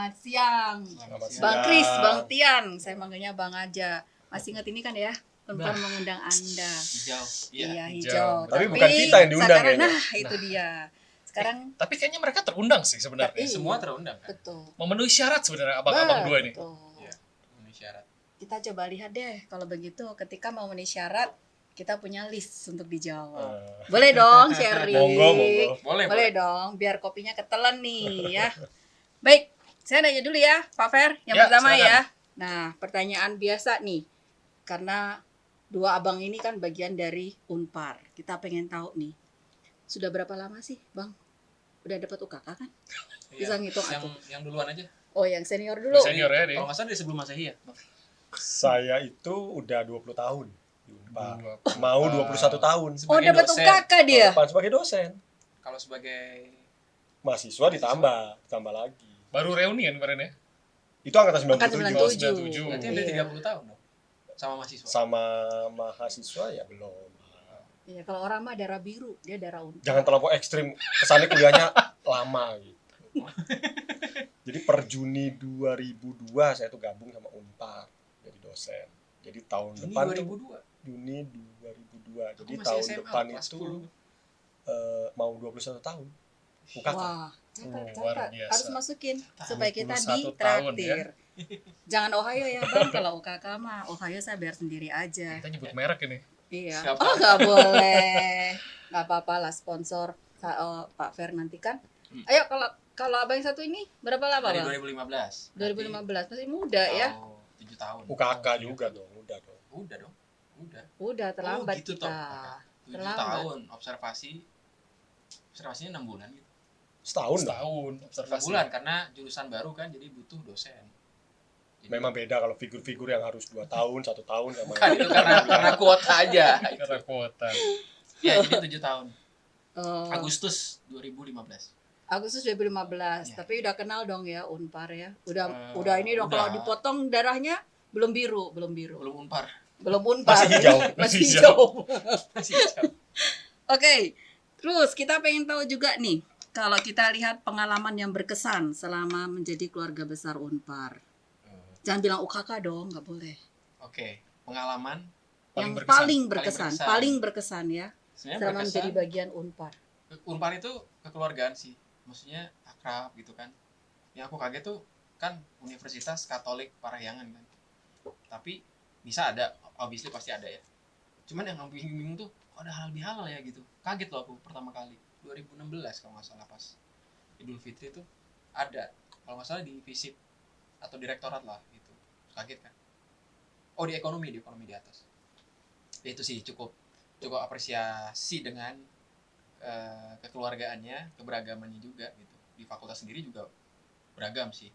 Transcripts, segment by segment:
Selamat siang. Selamat Bang siang. Kris, Bang Tian, saya manggilnya Bang aja. Masih ingat ini kan ya? Unpar Nah. mengundang Anda. Hijau. Iya, hijau. hijau. Tapi bukan kita yang diundang sekarang, kayaknya. nah, itu dia. Sekarang Tapi kayaknya mereka terundang sih sebenarnya. Iya. Semua terundang kan. betul. Memenuhi syarat sebenarnya abang-abang dua ini. Betul. Iya, memenuhi syarat. Kita coba lihat deh kalau begitu ketika mau memenuhi syarat kita punya list untuk dijawab. Boleh dong sharing. Monggo. Boleh dong, biar kopinya ketelan nih ya. Baik, saya nanya dulu ya, Pak Fer. Yang Ya, pertama silakan. ya. Nah, pertanyaan biasa nih. Karena dua abang ini kan bagian dari Unpar. Kita pengen tahu nih. Sudah berapa lama sih, Bang? Udah dapat UKK kan? Bisa ngitung yang duluan aja. Oh, yang senior dulu. Senior ya dia. Kalau nggak salah dari sebelum Masehi ya? Saya itu udah 20 tahun di Unpar. 20. Mau 21 tahun. Oh, Sebagai dapat dosen. UKK dia. Depan sebagai dosen. Kalau sebagai Mahasiswa ditambah lagi. baru reuni kan kemarin ya? Itu angkatan Angkatan 97. 97. Berarti Iya. udah 30 tahun dong. Sama mahasiswa. Sama mahasiswa ya belum. Iya, kalau orang mah darah biru, dia darah Unpar. Jangan terlalu ekstrim. Kesannya kuliahnya lama gitu. Jadi per Juni 2002 saya tuh gabung sama Unpar jadi dosen. Jadi tahun Juni depan 2002. Juni 2002. Jadi Aku masih tahun SMA, depan kelas itu 10. mau 21 tahun. UKK. Wah, Luar catat. biasa. Harus masukin supaya kita 21 tahun, ditraktir. Jangan Ohio ya Bang, kalau UKK mah Ohio saya bayar sendiri aja. Kita nyebut merek ini. Iya. Siapa? Oh nggak boleh, nggak apa-apa lah sponsor Pak Fer nanti kan. Ayo kalau abang yang satu ini berapa lama Dari Bang? 2015. 2015 masih muda ya. 7 tahun. UKK juga dong, udah dong. Udah dong. Udah. Udah terlambat gitu kita. toh. 7 Terlambat. tahun observasinya 6 bulan gitu. Setahun dong. Setahun 6 observasi. bulan karena jurusan baru kan jadi butuh dosen. Jadi, Memang beda kalau figur-figur yang harus 2 tahun, 1 tahun sama bukan itu karena kuota aja. karena kuota. Ya jadi 7 tahun. Oh, Agustus 2015. Agustus 2015. Ya. Tapi udah kenal dong ya Unpar ya. Udah Eh, ini dong udah. kalau dipotong darahnya belum biru. Belum Unpar. Belum Unpar. Masih hijau. Masih Masih hijau. Masih hijau. Oke, terus kita pengen tahu juga nih, kalau kita lihat pengalaman yang berkesan selama menjadi keluarga besar Unpar. Jangan bilang UKK dong, nggak boleh. Oke, pengalaman Yang berkesan. paling berkesan ya, sebenarnya selama berkesan. menjadi bagian Unpar. Unpar itu kekeluargaan sih. Maksudnya akrab gitu kan. Yang aku kaget tuh kan Universitas Katolik Parahyangan kan. Tapi bisa ada, obviously pasti ada ya. Cuman yang aku bingung tuh, kok ada halal bihalal ya gitu. Kaget loh aku pertama kali. 2016 kalau nggak salah pas Idul Fitri tuh ada. Kalau nggak salah di FISIP atau direktorat lah gitu. Kaget kan. Oh di ekonomi di atas. Ya, itu sih cukup apresiasi dengan kekeluargaannya, keberagamannya juga gitu. Di fakultas sendiri juga beragam sih.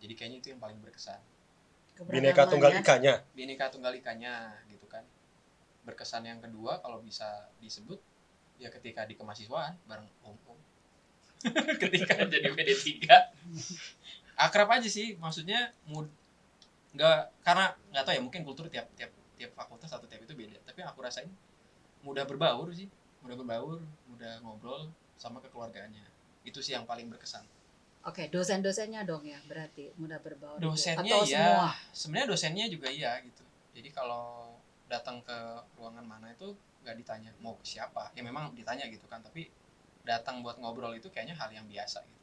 Jadi kayaknya itu yang paling berkesan. Bhinneka Tunggal Keberagamannya. Ikanya. Bhinneka Tunggal Ikanya gitu kan. Berkesan yang kedua kalau bisa disebut ya ketika di kemahasiswaan bareng om-om. Ketika jadi PD3. Akrab aja sih, maksudnya karena nggak tahu ya, mungkin kultur tiap fakultas atau tiap itu beda. Tapi yang aku rasain mudah berbaur sih, mudah ngobrol sama kekeluargaannya. Itu sih yang paling berkesan. Oke, dosen-dosennya dong ya, berarti mudah berbaur. Dosennya atau ya, semua. sebenarnya dosennya juga iya gitu. Jadi kalau datang ke ruangan mana itu nggak ditanya mau ke siapa, ya memang ditanya gitu kan. Tapi datang buat ngobrol itu kayaknya hal yang biasa gitu.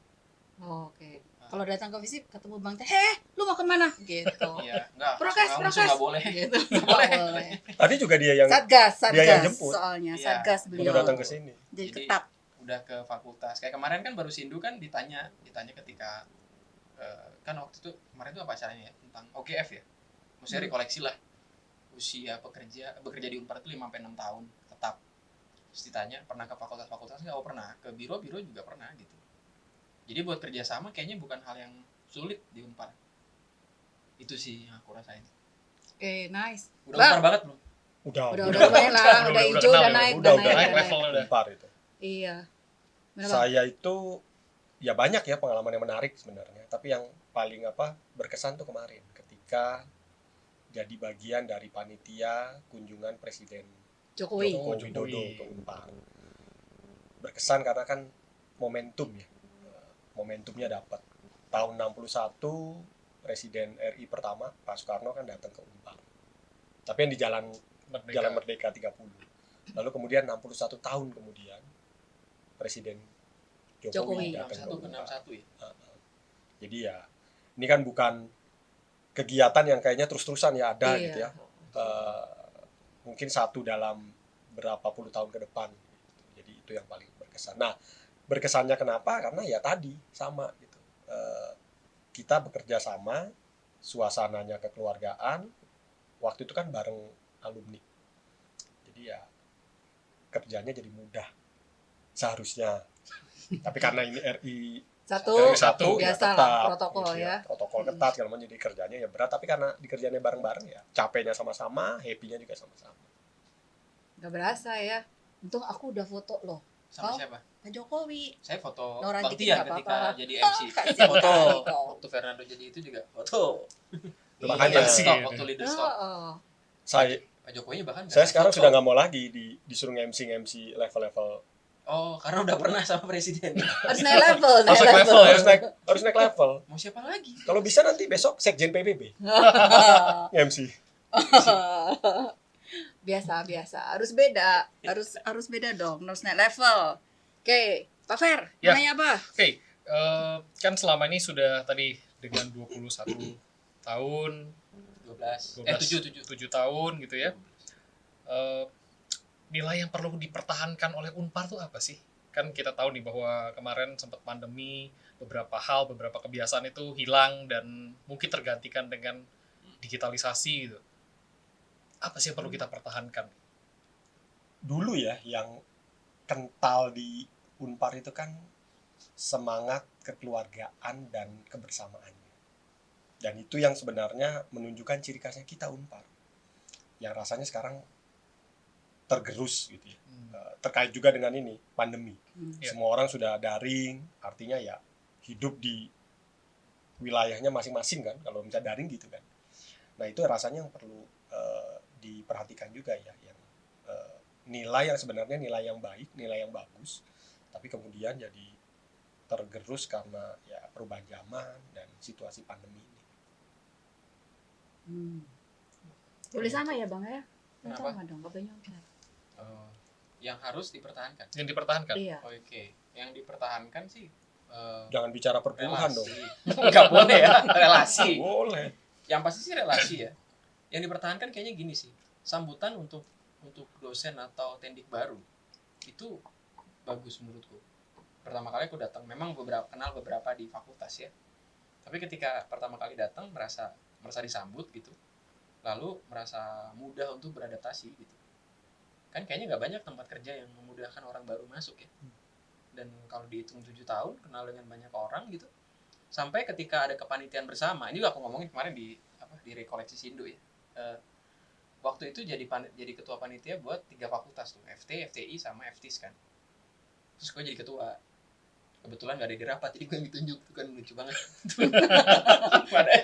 Oh, oke. Kalau datang ke FISIP ketemu Bang Teh, lu mau kemana? Gitu. Iya, nggak. Prokes. Nggak boleh. Gitu. Nggak Boleh. boleh. Tadi juga dia yang Satgas yang jemput. soalnya Iya, Satgas udah beliau. datang ke sini. Jadi Jadi, ketat. Udah ke fakultas. Kayak kemarin kan baru Sindu kan ditanya ketika kan waktu itu kemarin itu apa acaranya ya tentang OGF ya. Maksudnya rekoleksi lah. Usia bekerja di Unpar itu 5-6 tahun tetap. Terus ditanya pernah ke fakultas nggak? Oh pernah. Ke biro juga pernah gitu. Jadi buat kerjasama kayaknya bukan hal yang sulit di Unpar. Itu sih yang aku rasain. Oke, nice. Udah Bang. Unpar banget belum? Udah Lumayan lah, udah hijau, kenal udah ya. naik, Udah naik levelnya udah. Unpar itu. Iya. Bener, Bang? Saya itu ya banyak ya pengalaman yang menarik sebenarnya, tapi yang paling berkesan tuh kemarin ketika jadi bagian dari panitia kunjungan Presiden Jokowi. Joko Widodo ke Unpar. Berkesan karena kan momentumnya dapat. tahun 61 Presiden RI pertama Pak Soekarno kan datang ke Unpar. Tapi yang di Jalan Merdeka 30. Lalu kemudian 61 tahun kemudian Presiden Jokowi Jokowi. datang ke 61 ke Unpar. 61 ya. Jadi ya ini kan bukan kegiatan yang kayaknya terus-terusan ya ada Iya. gitu ya. Mungkin satu dalam berapa puluh tahun ke depan. Jadi itu yang paling berkesan. Nah, berkesannya kenapa? Karena ya tadi sama gitu. Kita bekerja sama, suasananya kekeluargaan. Waktu itu kan bareng alumni. Jadi ya kerjanya jadi mudah seharusnya. Tapi karena ini RI Satu, Satu, ya biasa tetap, lah, protokol gitu ya. protokol ketat kalau jadi kerjanya ya berat, tapi karena dikerjainnya bareng-bareng ya capeknya sama-sama, happy-nya juga sama-sama. Gak berasa ya. Untung aku udah foto loh. Sama Oh. siapa? Pak Jokowi. Saya foto Nora Bang Dikit Tian nggak ketika apa-apa. jadi MC. Kasihan Foto kali kau. waktu Fernando jadi itu juga foto. Makanya sih, Stop, gitu. waktu leader Oh, stop. oh. Saya Pak Jokowi bahkan nggak saya sekarang foto. sudah nggak mau lagi disuruh MC level-level. Oh, karena udah pernah sama presiden. Harus naik level, naik Masuk level. level ya. harus naik level. Mau siapa lagi? Kalau bisa nanti besok Sekjen PBB MC. Biasa. Harus beda. Harus beda dong. Harus naik level. Oke, Pak Fer, Ya. mau nanya apa? Oke, kan selama ini sudah tadi dengan 21 tahun, 12. 12, 7. 7 tahun gitu ya. Nilai yang perlu dipertahankan oleh Unpar tuh apa sih? Kan kita tahu nih bahwa kemarin sempat pandemi, beberapa hal, beberapa kebiasaan itu hilang dan mungkin tergantikan dengan digitalisasi gitu. Apa sih yang perlu kita pertahankan? Dulu ya yang kental di Unpar itu kan semangat kekeluargaan dan kebersamaannya. Dan itu yang sebenarnya menunjukkan ciri khasnya kita Unpar. Yang rasanya sekarang tergerus gitu ya. Terkait juga dengan ini, pandemi. Ya. Semua orang sudah daring, artinya ya hidup di wilayahnya masing-masing kan, kalau misalnya daring gitu kan. Nah itu rasanya yang perlu diperhatikan juga ya, yang nilai yang sebenarnya nilai yang baik, nilai yang bagus, tapi kemudian jadi tergerus karena ya perubahan zaman dan situasi pandemi ini. Boleh sama ya, Bang ya? Kenapa? Sama dong, Bapak Nyongkel. Oh, yang harus dipertahankan. Yang dipertahankan? Iya. Oke, yang dipertahankan sih Jangan bicara perpuluhan dong. Nggak boleh ya, relasi. Boleh. Yang pasti sih relasi ya. Yang dipertahankan kayaknya gini sih, sambutan untuk dosen atau tendik baru itu bagus menurutku. Pertama kali aku datang, memang kenal beberapa di fakultas ya. Tapi ketika pertama kali datang merasa disambut gitu, lalu merasa mudah untuk beradaptasi gitu. Kan kayaknya nggak banyak tempat kerja yang memudahkan orang baru masuk ya. Dan kalau dihitung 7 tahun kenal dengan banyak orang gitu, sampai ketika ada kepanitiaan bersama, ini juga aku ngomongin kemarin di rekoleksi Sindo ya. Waktu itu jadi ketua panitia buat 3 fakultas tuh, FT, FTI sama FTIS kan. Terus gue jadi ketua. Kebetulan gak ada di rapat, jadi gue yang ditunjuk, itu kan lucu banget.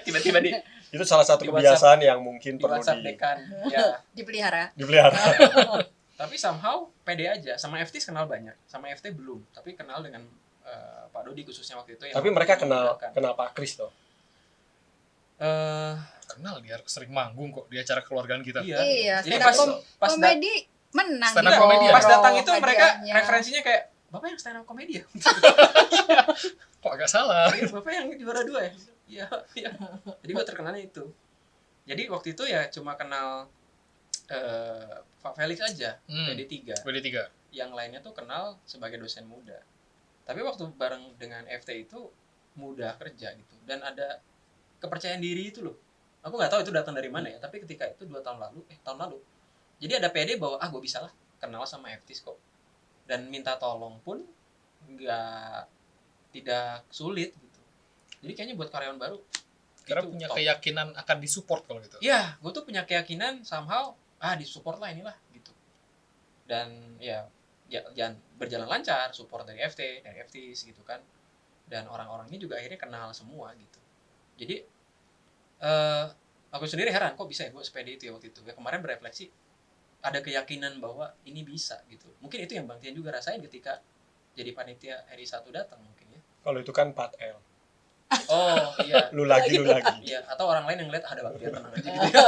Tiba-tiba Itu salah satu Di kebiasaan yang mungkin di perlu WhatsApp dekan. Ya, Dipelihara. dipelihara. tapi somehow pede aja. Sama FTIS kenal banyak, sama FT belum. Tapi kenal dengan Pak Dodi khususnya waktu itu. Yang Tapi mereka kenal memudahkan. Pak Kris toh. Kenal, dia sering manggung kok di acara keluargaan kita. Iya, Jadi stand up pas komedi menang. Stand up gitu. comedy ya? pas datang itu mereka Hadiahnya. referensinya kayak Bapak yang stand up comedy ya? Kok agak salah? Iya, Bapak yang juara 2 ya? Iya. Jadi gue terkenalnya itu. Jadi waktu itu ya cuma kenal Pak Felix aja, PD3. PD3. Yang lainnya tuh kenal sebagai dosen muda. Tapi waktu bareng dengan FT itu mudah kerja gitu. Dan ada kepercayaan diri itu loh. Aku nggak tahu itu datang dari mana ya. Tapi ketika itu tahun lalu. Jadi ada PD bahwa gue bisa lah kenal sama FTIS kok. Dan minta tolong pun tidak sulit gitu. Jadi kayaknya buat karyawan baru Karena itu punya top. keyakinan akan disupport kalau gitu. Iya, gue tuh punya keyakinan somehow disupport lah inilah gitu. Dan ya jangan berjalan lancar, support dari FT, dari FTIS gitu kan. Dan orang-orang ini juga akhirnya kenal semua gitu. Jadi aku sendiri heran kok bisa ya gue sepede itu ya waktu itu. Ya kemarin berefleksi ada keyakinan bahwa ini bisa gitu. Mungkin itu yang Bang Tian juga rasain ketika jadi panitia RI 1 datang mungkin ya. Kalau itu kan 4L. Oh iya. Lu lagi. Iya, atau orang lain yang ngeliat ada Bang Tian tenang aja gitu.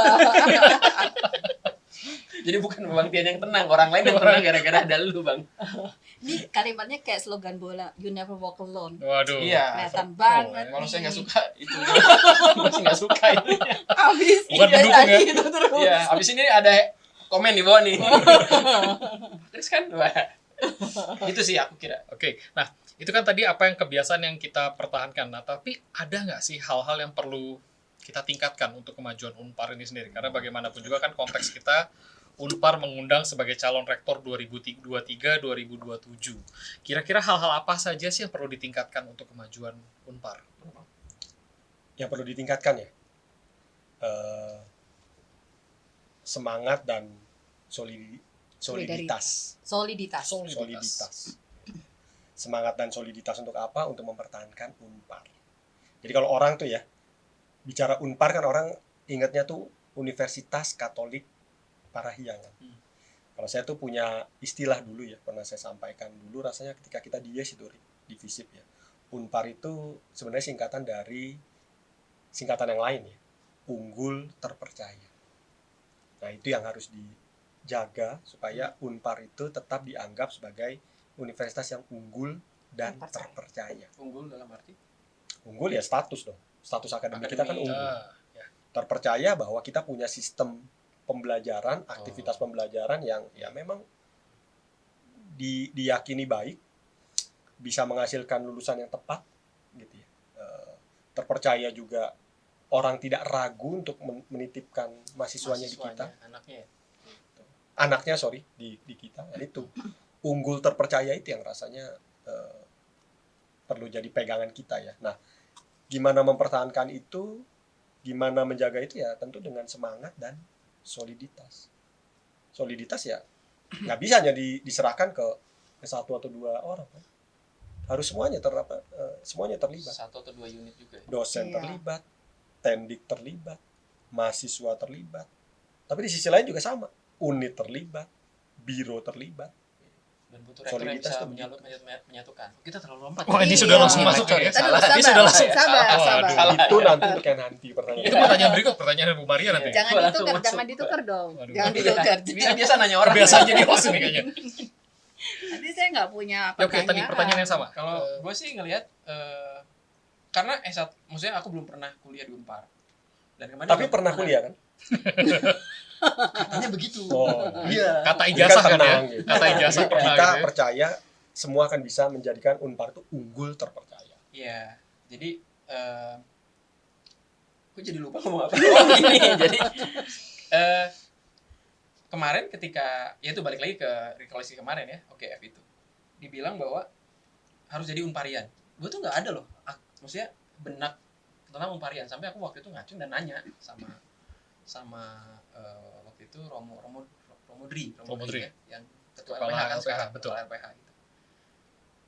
Jadi bukan Bang Tian yang tenang, orang lain yang tenang gara-gara ada lu, Bang. Ini kalimatnya kayak slogan bola, you never walk alone. Waduh. Iya. Kelihatan banget. Kalau saya nggak nih. suka itu, masih nggak suka itu. Abis Bukan ini mendukung ya? gitu terus. Iya, abis ini ada komen di bawah nih. Terus kan, wah. Itu sih aku kira. Oke, nah itu kan tadi apa yang kebiasaan yang kita pertahankan. Nah, tapi ada nggak sih hal-hal yang perlu kita tingkatkan untuk kemajuan Unpar ini sendiri? Karena bagaimanapun juga kan konteks kita Unpar mengundang sebagai calon rektor 2023-2027. Kira-kira hal-hal apa saja sih yang perlu ditingkatkan untuk kemajuan Unpar? Yang perlu ditingkatkan ya, semangat dan soliditas. Soliditas. Semangat dan soliditas untuk apa? Untuk mempertahankan Unpar. Jadi kalau orang tuh ya, bicara Unpar kan orang ingatnya tuh Universitas Katolik Parahyangan. Kalau saya tuh punya istilah dulu ya, pernah saya sampaikan dulu rasanya ketika kita di YES itu, di FISIP ya. Unpar itu sebenarnya singkatan dari singkatan yang lain ya, unggul terpercaya. Nah itu yang harus dijaga supaya Unpar itu tetap dianggap sebagai universitas yang unggul dan terpercaya. Unggul dalam arti? Unggul ya status dong, status akademik kita kan Akademik. unggul. Terpercaya bahwa kita punya sistem pembelajaran, aktivitas pembelajaran yang ya memang diyakini baik, bisa menghasilkan lulusan yang tepat gitu ya. Terpercaya juga orang tidak ragu untuk menitipkan mahasiswanya di kita, anaknya di kita. Dan itu unggul terpercaya itu yang rasanya perlu jadi pegangan kita ya. Nah, gimana mempertahankan itu, gimana menjaga itu ya tentu dengan semangat dan soliditas. Soliditas ya nggak bisa hanya diserahkan ke satu atau dua orang kan. Harus semuanya semuanya terlibat. Satu atau dua unit juga ya? Dosen Iya. terlibat, tendik terlibat, mahasiswa terlibat. Tapi di sisi lain juga sama, unit terlibat, biro terlibat. Dan butuh rektor yang Soliditas bisa tuh menyatukan. Kita terlalu lompat. Wah, ini Iya. sudah langsung masuk Rektor ya. Tadi Salah. sabar, Ini sudah langsung. sabar. Waduh. Itu nanti untuk yang nanti Itu pertanyaan. pertanyaan berikut, pertanyaan dari Bu Maria nanti. Iya. Jangan Langsung ditukar, masuk. jangan ditukar dong. Waduh. Jangan Iya. ditukar. Biasa nanya orang. Kebiasaan jadi host nih kayaknya. Nanti saya nggak punya Ya, oke, tadi pertanyaan yang sama. Kalau gue sih ngelihat karena maksudnya aku belum pernah kuliah di Unpar. Dan kemarin Tapi juga pernah kuliah kan? Katanya begitu. Oh. Iya. Kata Jadi ijazah kan ya. tenang, gitu. Kata ijazah Jadi pernah kita gitu ya. percaya semua akan bisa menjadikan Unpar itu unggul terpercaya. Iya. Jadi aku jadi lupa ngomong apa. Oh ini. Jadi kemarin ketika ya itu balik lagi ke rekoleksi kemarin ya. OKF itu. Dibilang bahwa harus jadi Unparian. Gue tuh nggak ada loh. Maksudnya benak tentang Unparian sampai aku waktu itu ngacung dan nanya sama waktu itu Romodri ya, yang ketua Kepala LPH kan LPH, sekarang, betul. ketua LPH gitu.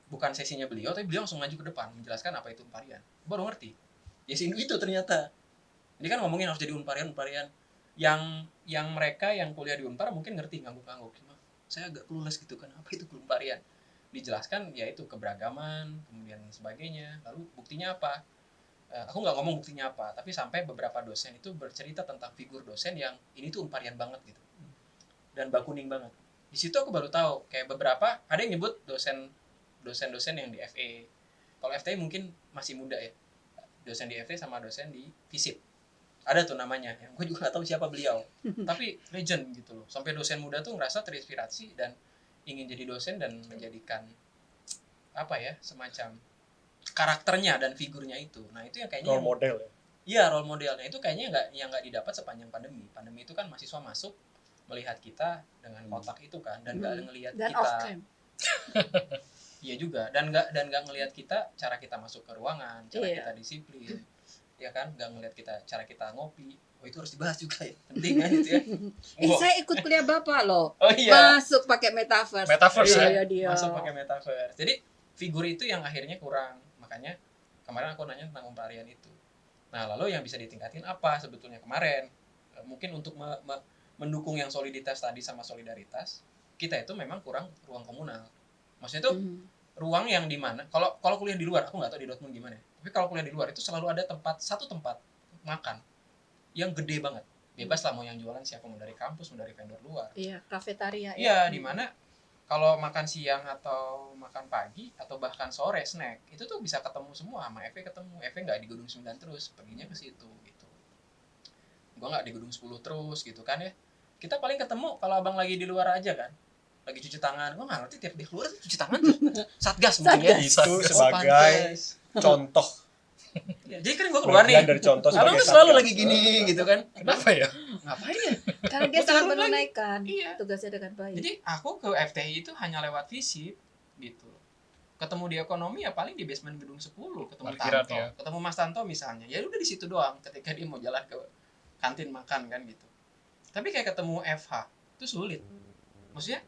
Bukan sesinya beliau, tapi beliau langsung maju ke depan menjelaskan apa itu Unparian. Baru ngerti. Ya sih itu ternyata. Ini kan ngomongin harus jadi Unparian yang mereka yang kuliah di Unpar mungkin ngerti ngangguk-ngangguk. Cuma saya agak clueless gitu kan apa itu Unparian. Dijelaskan yaitu keberagaman, kemudian sebagainya. Lalu buktinya apa? Aku nggak ngomong buktinya apa, tapi sampai beberapa dosen itu bercerita tentang figur dosen yang ini tuh Unparian banget gitu. Dan bakuning banget. Di situ aku baru tahu kayak beberapa ada yang nyebut dosen-dosen yang di FE. Kalau FTI mungkin masih muda ya. Dosen di FE sama dosen di FISIP. Ada tuh namanya, yang gue juga gak tahu siapa beliau. Tapi legend gitu loh. Sampai dosen muda tuh ngerasa terinspirasi dan ingin jadi dosen dan menjadikan apa ya, semacam karakternya dan figurnya itu. Nah, itu yang kayaknya Role model ya. iya, role modelnya itu kayaknya nggak didapat sepanjang pandemi. Pandemi itu kan mahasiswa masuk melihat kita dengan kotak itu kan dan nggak ngelihat dan kita. off cam. Iya juga dan nggak ngelihat kita cara kita masuk ke ruangan, cara Iya. kita disiplin, ya kan, nggak ngelihat kita cara kita ngopi. Oh itu harus dibahas juga ya, penting kan itu ya. Saya ikut kuliah Bapak loh. Oh iya. Masuk pakai metaverse. Metaverse, Iya, ya? dia. Masuk pakai metaverse. Jadi figur itu yang akhirnya kurang. Makanya kemarin aku nanya tentang Unparian itu. Nah lalu yang bisa ditingkatin apa sebetulnya kemarin? Mungkin untuk mendukung yang soliditas tadi sama solidaritas, kita itu memang kurang ruang komunal. Maksudnya itu ruang yang di mana? Kalau kuliah di luar, aku nggak tahu di Dortmund gimana ya. Tapi kalau kuliah di luar itu selalu ada satu tempat makan yang gede banget. Bebas lah mau yang jualan siapa, mau dari kampus, mau dari vendor luar. Iya, kafetaria. Iya, di mana kalau makan siang atau makan pagi atau bahkan sore snack itu tuh bisa ketemu semua sama Eve ketemu. Eve nggak di gedung 9 terus, perginya ke situ gitu. Gua nggak di gedung 10 terus gitu kan ya. Kita paling ketemu kalau abang lagi di luar aja kan. Lagi cuci tangan. Gua nggak ngerti tiap dia keluar tuh cuci tangan tuh. Satgas mungkin ya. Itu Oh, sebagai pantes. contoh, Ya, jadi kan gua keluar nih. bagian dari contoh Abang sebagai tuh selalu satgas. lagi gini gitu kan. Kenapa ya? Ngapain ya? Karena dia Gua sangat turun lagi. menunaikan Iya. tugasnya dengan baik. Jadi aku ke FTI itu hanya lewat visit gitu. Ketemu di ekonomi ya paling di basement gedung 10, ketemu Parkiran, Tanto, ya. ketemu Mas Tanto misalnya. Ya udah di situ doang ketika dia mau jalan ke kantin makan kan gitu. Tapi kayak ketemu FH itu sulit. Maksudnya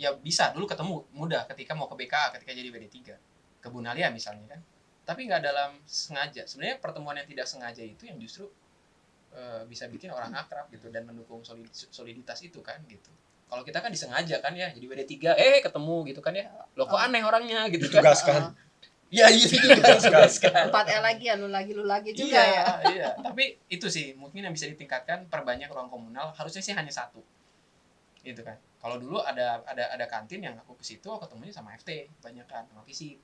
ya bisa dulu ketemu mudah ketika mau ke BKA, ketika jadi WD3 ke Bunalia misalnya kan. Tapi nggak dalam sengaja. Sebenarnya pertemuan yang tidak sengaja itu yang justru bisa bikin orang akrab gitu dan mendukung soliditas itu kan gitu. Kalau kita kan disengaja kan ya, jadi WD3 ketemu gitu kan ya. Loh kok aneh orangnya gitu kan. Ditugaskan. Iya itu juga Ditugaskan. 4L lagi ya, lu lagi juga iya, ya. iya. Tapi itu sih mungkin yang bisa ditingkatkan, perbanyak ruang komunal. Harusnya sih hanya satu. Gitu kan. Kalau dulu ada kantin yang aku ke situ, aku ketemunya sama FT, banyak kan sama fisik.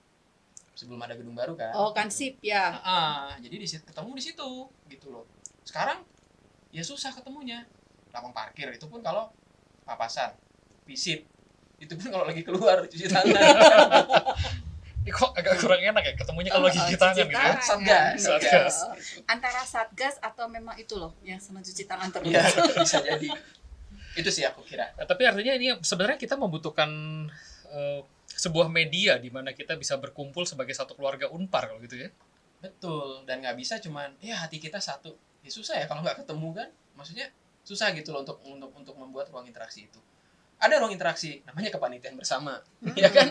Sebelum ada gedung baru kan. Oh, kan sip ya. Jadi ketemu di situ gitu loh. Sekarang ya susah ketemunya. Lapang parkir itu pun kalau papasan, visit. Itu pun kalau lagi keluar cuci tangan. Kok agak kurang enak ya ketemunya kalau lagi cuci tangan cuci gitu ya. tangan. Satgas. Satgas. Antara satgas atau memang itu loh yang sama cuci tangan terus. Iya, bisa jadi. Itu sih aku kira. Nah, tapi artinya ini sebenarnya kita membutuhkan sebuah media di mana kita bisa berkumpul sebagai satu keluarga Unpar kalau gitu ya. Betul, dan nggak bisa cuman ya hati kita satu. Ya susah ya kalau nggak ketemu kan. Maksudnya susah gitu loh untuk membuat ruang interaksi itu. Ada ruang interaksi namanya kepanitiaan bersama. Iya kan?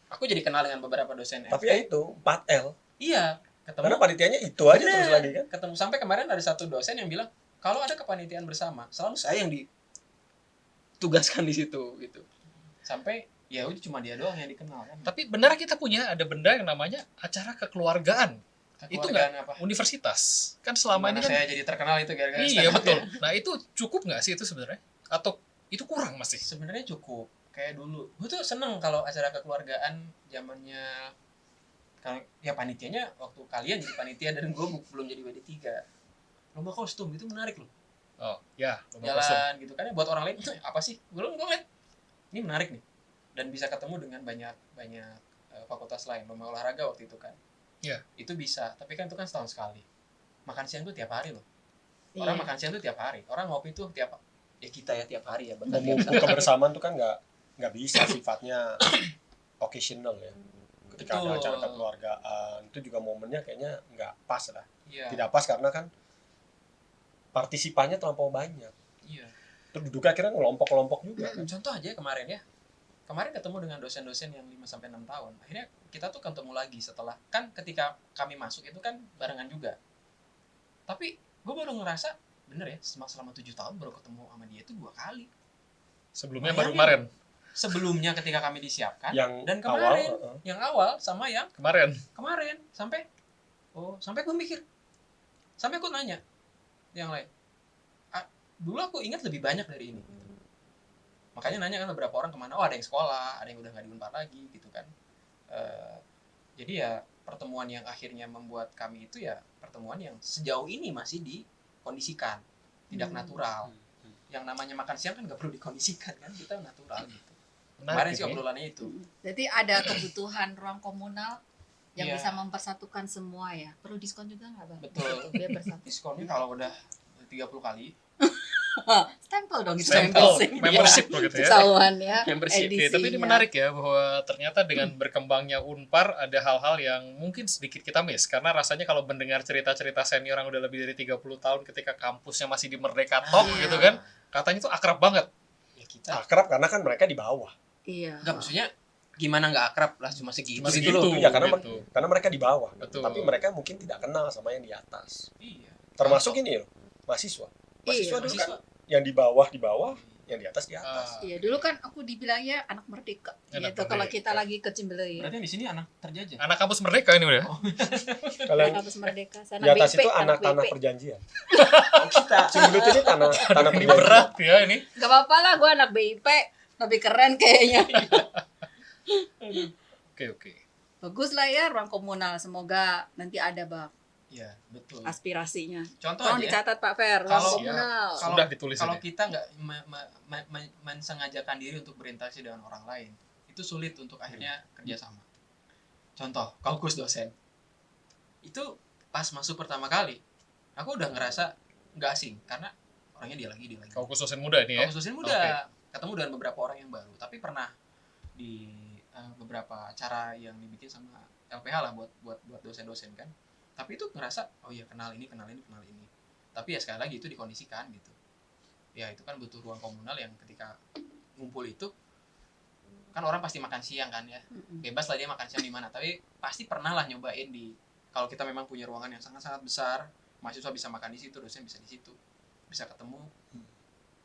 Aku jadi kenal dengan beberapa dosen Tapi FT. ya itu 4L. Iya, ketemu. Karena panitianya itu aja Bener. terus lagi kan. Ketemu sampai kemarin ada satu dosen yang bilang kalau ada kepanitiaan bersama selalu saya yang ditugaskan di situ gitu. Sampai ya udah cuma dia doang yang dikenal kan. Tapi benar kita ada benda yang namanya acara kekeluargaan. Itu Kekeluargaan apa? Universitas. Kan selama ini Gimana kan saya jadi terkenal itu gara-gara iya stand up betul. ya? Nah, itu cukup nggak sih itu sebenarnya? Atau itu kurang masih? Sebenarnya cukup kayak dulu. Gue tuh seneng kalau acara kekeluargaan zamannya kalau ya panitianya waktu kalian jadi panitia dan gue belum jadi WD3. Lomba kostum itu menarik loh. Oh, ya, lomba kostum. Jalan gitu kan ya buat orang lain itu apa sih? Gue ngeliat ini menarik nih. Dan bisa ketemu dengan banyak fakultas lain, lomba olahraga waktu itu kan. Iya. Itu bisa, tapi kan itu kan setahun sekali. Makan siang tuh tiap hari loh. Orang Iya. makan siang tuh tiap hari. Orang ngopi tuh tiap kita ya tiap hari ya. Memupuk kebersamaan tuh kan nggak bisa sifatnya occasional ya. Ketika ada Betul. acara kekeluargaan itu juga momennya kayaknya nggak pas lah. Iya. Tidak pas karena kan partisipannya terlampau banyak. Iya. Terus duduknya akhirnya ngelompok-kelompok juga kan. Contoh aja kemarin ya. Kemarin ketemu dengan dosen-dosen yang 5 sampai 6 tahun. Akhirnya kita tuh ketemu lagi setelah kan ketika kami masuk itu kan barengan juga. Tapi gue baru ngerasa bener ya selama 7 tahun baru ketemu sama dia itu 2 kali. Sebelumnya Bayangin. baru kemarin. Sebelumnya ketika kami disiapkan Yang dan kemarin awal, yang awal sama yang Kemarin. sampai gue mikir. Sampai gue nanya yang lain. Dulu aku ingat lebih banyak dari ini. Makanya nanya kan beberapa orang kemana, ada yang sekolah, ada yang udah nggak di Unpar lagi gitu kan. Jadi ya pertemuan yang akhirnya membuat kami itu ya pertemuan yang sejauh ini masih dikondisikan, tidak natural. Yang namanya makan siang kan nggak perlu dikondisikan kan, kita natural gitu. Kemarin sih ini. obrolannya itu. Jadi ada kebutuhan ruang komunal yang Iya. bisa mempersatukan semua ya. Perlu diskon juga nggak Bang? Betul. Biar bersatu. Diskonnya kalau udah 30 kali Stempel dong itu Stempel, sih. membership begitu ya. Ketahuan ya. Membership. Oke, tapi ini edisinya. menarik ya bahwa ternyata dengan berkembangnya Unpar ada hal-hal yang mungkin sedikit kita miss karena rasanya kalau mendengar cerita-cerita senior yang udah lebih dari 30 tahun ketika kampusnya masih di Merdeka Talk Iya. gitu kan, katanya tuh akrab banget. Ya kita akrab karena kan mereka di bawah. Iya. enggak maksudnya gimana nggak akrab lah cuma segitu Cuma gitu segitu. loh. Iya, karena gitu. Karena mereka di bawah. Betul. Tapi mereka mungkin tidak kenal sama yang di atas. Iya. Termasuk ini loh, mahasiswa. Iya, Mahasiswa dulu mahasiswa. kan yang di bawah, yang di atas di atas. Iya, dulu kan aku dibilangnya anak merdeka. Anak Gitu kalau merdeka. kita lagi ke Cimbelei. Berarti di sini anak terjajah. Anak kampus merdeka ini udah. Kalau Anak yang kampus merdeka. Saya di anak atas BIP, itu anak tanah BIP. perjanjian. Kita Cimbuluit ini tanah Ini perjanjian. berat ya ini. Gak apa-apa lah, gue anak BIP. Lebih keren kayaknya. Oke. Bagus lah ya ruang komunal. Semoga nanti ada Bang Iya, betul. aspirasinya. Contoh Tolong aja. dicatat Pak Fer, ruang Kalau- komunal. Kalau- Sudah ditulis Kalau ini. kita nggak mensengajakan diri untuk berinteraksi dengan orang lain, itu sulit untuk akhirnya kerjasama. Contoh, kaukus dosen. Itu pas masuk pertama kali, aku udah ngerasa nggak asing karena orangnya dia lagi. Kaukus dosen muda ini ya. Kaukus dosen muda, ketemu dengan beberapa orang yang baru, tapi pernah di beberapa acara yang dibikin sama LPH lah buat dosen-dosen kan. Tapi itu ngerasa oh iya kenal ini. Tapi ya sekali lagi itu dikondisikan gitu. Ya itu kan butuh ruang komunal yang ketika ngumpul itu kan orang pasti makan siang kan ya. Bebas lah dia makan siang di mana, tapi pasti pernah lah nyobain di kalau kita memang punya ruangan yang sangat-sangat besar, mahasiswa bisa makan di situ, dosen bisa di situ. Bisa ketemu.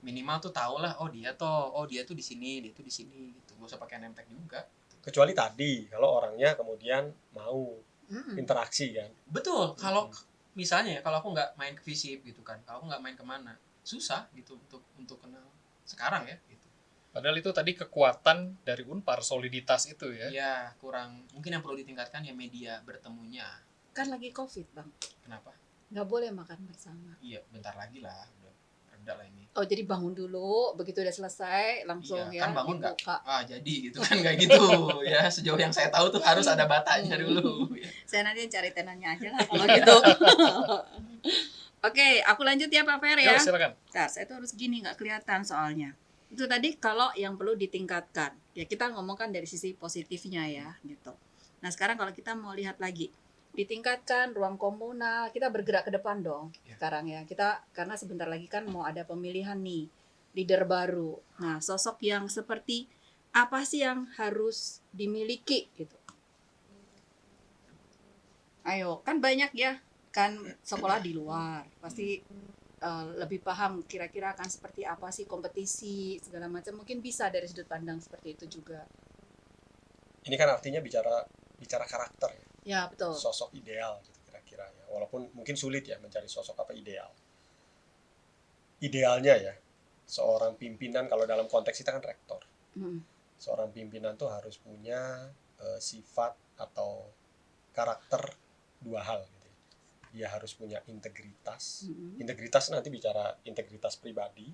Minimal tuh tau lah oh dia tuh di sini, dia tuh di sini gitu. Gak usah pakai name tag juga. Kecuali tadi kalau orangnya kemudian mau Mm-mm. interaksi kan. Betul, kalau misalnya ya kalau aku nggak main ke FISIP gitu kan, kalau aku nggak main kemana, susah gitu untuk kenal sekarang ya gitu. Padahal itu tadi kekuatan dari Unpar, soliditas itu ya. Iya kurang, mungkin yang perlu ditingkatkan ya media bertemunya. Kan lagi COVID Bang, Kenapa? nggak boleh makan bersama. Iya bentar lagi lah, udah reda lah ini. Oh jadi bangun dulu, begitu udah selesai langsung Iya, ya kan bangun nggak? dibuka. Jadi gitu kan nggak gitu ya. Sejauh yang saya tahu tuh harus ada batanya dulu. Ya. Saya nanti cari tenannya aja lah kalau gitu. Oke, aku lanjut ya Pak Fer ya. Ya, silakan. Bentar, saya tuh harus gini nggak kelihatan soalnya. Itu tadi kalau yang perlu ditingkatkan. Ya kita ngomongkan dari sisi positifnya ya gitu. Nah sekarang kalau kita mau lihat lagi. Ditingkatkan ruang komunal, kita bergerak ke depan dong Ya. sekarang ya. Kita karena sebentar lagi kan mau ada pemilihan nih, leader baru. Nah sosok yang seperti apa sih yang harus dimiliki gitu. Ayo, kan banyak ya, kan sekolah di luar, pasti lebih paham kira-kira akan seperti apa sih kompetisi segala macam. Mungkin bisa dari sudut pandang seperti itu juga. Ini kan artinya bicara karakter ya. Ya betul. Sosok ideal gitu kira-kira ya. Walaupun mungkin sulit ya mencari sosok apa ideal. Idealnya ya seorang pimpinan kalau dalam konteks kita kan rektor. Mm. Seorang pimpinan tuh harus punya sifat atau karakter dua hal gitu. Dia harus punya integritas. Mm-mm. Integritas nanti bicara integritas pribadi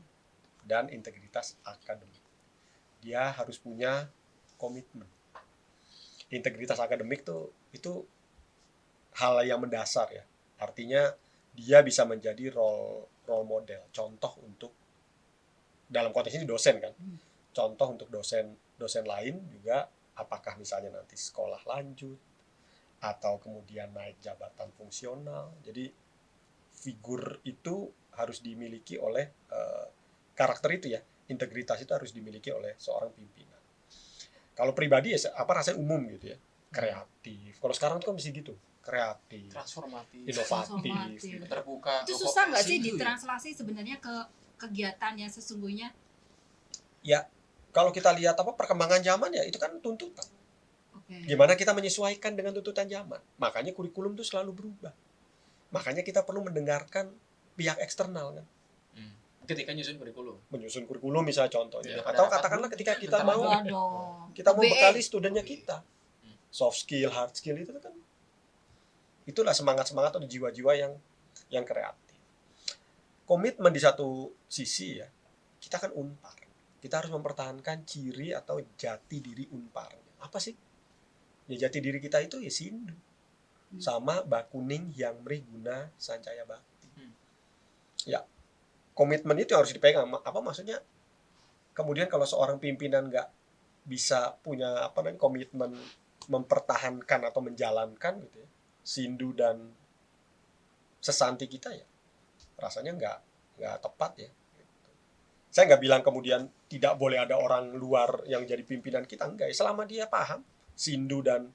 dan integritas akademik. Dia harus punya komitmen. Integritas akademik tuh itu hal yang mendasar ya. Artinya dia bisa menjadi role model, contoh untuk dalam konteks ini dosen kan. Contoh untuk dosen lain juga apakah misalnya nanti sekolah lanjut atau kemudian naik jabatan fungsional. Jadi figur itu harus dimiliki oleh karakter itu ya. Integritas itu harus dimiliki oleh seorang pimpinan. Kalau pribadi ya apa rasanya umum gitu ya, kreatif. Kalau sekarang tuh kan mesti gitu, kreatif, Transformatif, inovatif. Gitu. terbuka. Itu Oh, susah kok nggak sih sindu ya? ditranslasi sebenarnya ke kegiatan yang sesungguhnya? Ya, kalau kita lihat apa perkembangan zaman ya itu kan tuntutan. Oke. Gimana kita menyesuaikan dengan tuntutan zaman. Makanya kurikulum tuh selalu berubah. Makanya kita perlu mendengarkan pihak eksternal kan. Ketika nyusun kurikulum. Menyusun kurikulum misalnya contohnya. Ya, Atau pada katakanlah rapat ketika kita bentar mau lagi. kita mau BE. bekali studennya BE. kita. Soft skill, hard skill itu kan itulah semangat-semangat atau jiwa-jiwa yang kreatif. Komitmen di satu sisi ya, kita kan Unpar. Kita harus mempertahankan ciri atau jati diri Unpar. Apa sih? Ya jati diri kita itu ya Sindu. Sama Bakuning yang Mriguna Sancaya Bakti. Ya, komitmen itu harus dipegang. Apa maksudnya? Kemudian kalau seorang pimpinan nggak bisa punya komitmen mempertahankan atau menjalankan gitu ya, Sindu dan sesanti kita ya, rasanya nggak tepat ya. Gitu. Saya nggak bilang kemudian tidak boleh ada orang luar yang jadi pimpinan kita, enggak ya. Selama dia paham Sindu dan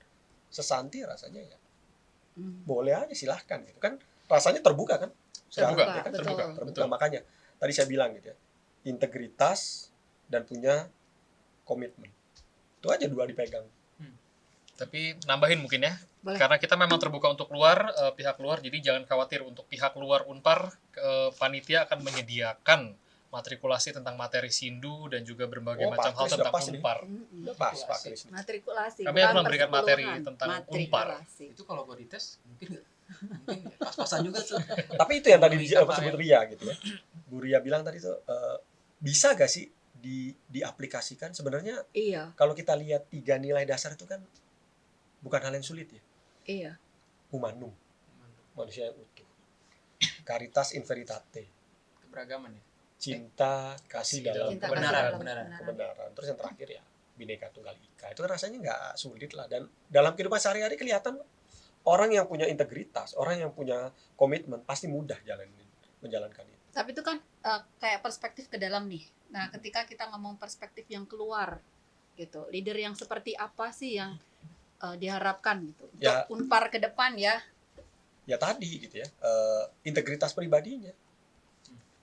sesanti rasanya ya boleh aja, silahkan gitu kan. Rasanya terbuka kan. Terbuka, Ya kan? betul. Terbuka. Makanya tadi saya bilang gitu ya, integritas, dan punya komitmen. Itu aja dua dipegang. Tapi nambahin mungkin ya, Boleh. karena kita memang terbuka untuk pihak luar, jadi jangan khawatir untuk pihak luar Unpar, panitia akan menyediakan matrikulasi tentang materi Sindu dan juga berbagai Oh, macam Pak hal Kris tentang udah pas nih. Unpar. Udah pas Pak Kris. Matrikulasi. Kami bukan akan memberikan materi persepuluhan. tentang Matrikulasi. Itu kalau gue dites mungkin nggak? Mungkin ya, pas-pasan juga tuh. Tapi itu yang tadi Bisa, Pak, sebut ya. Ria gitu ya. Bu Ria bilang tadi tuh bisa gak sih diaplikasikan? Sebenarnya Iya, kalau kita lihat 3 nilai dasar itu kan bukan hal yang sulit ya. iya. Humanum, manusia yang utuh. Caritas in veritate, Keberagaman ya. cinta, kasih dalam Cinta kebenaran, kasih dalam kebenaran. Terus yang terakhir ya Bhinneka Tunggal Ika. Itu kan rasanya nggak sulit lah, dan dalam kehidupan sehari-hari kelihatan orang yang punya integritas, orang yang punya komitmen pasti mudah menjalankan itu. Tapi itu kan kayak perspektif ke dalam nih. Nah, ketika kita ngomong perspektif yang keluar gitu, leader yang seperti apa sih yang diharapkan gitu untuk Ya. Unpar ke depan ya? Ya tadi gitu ya, integritas pribadinya,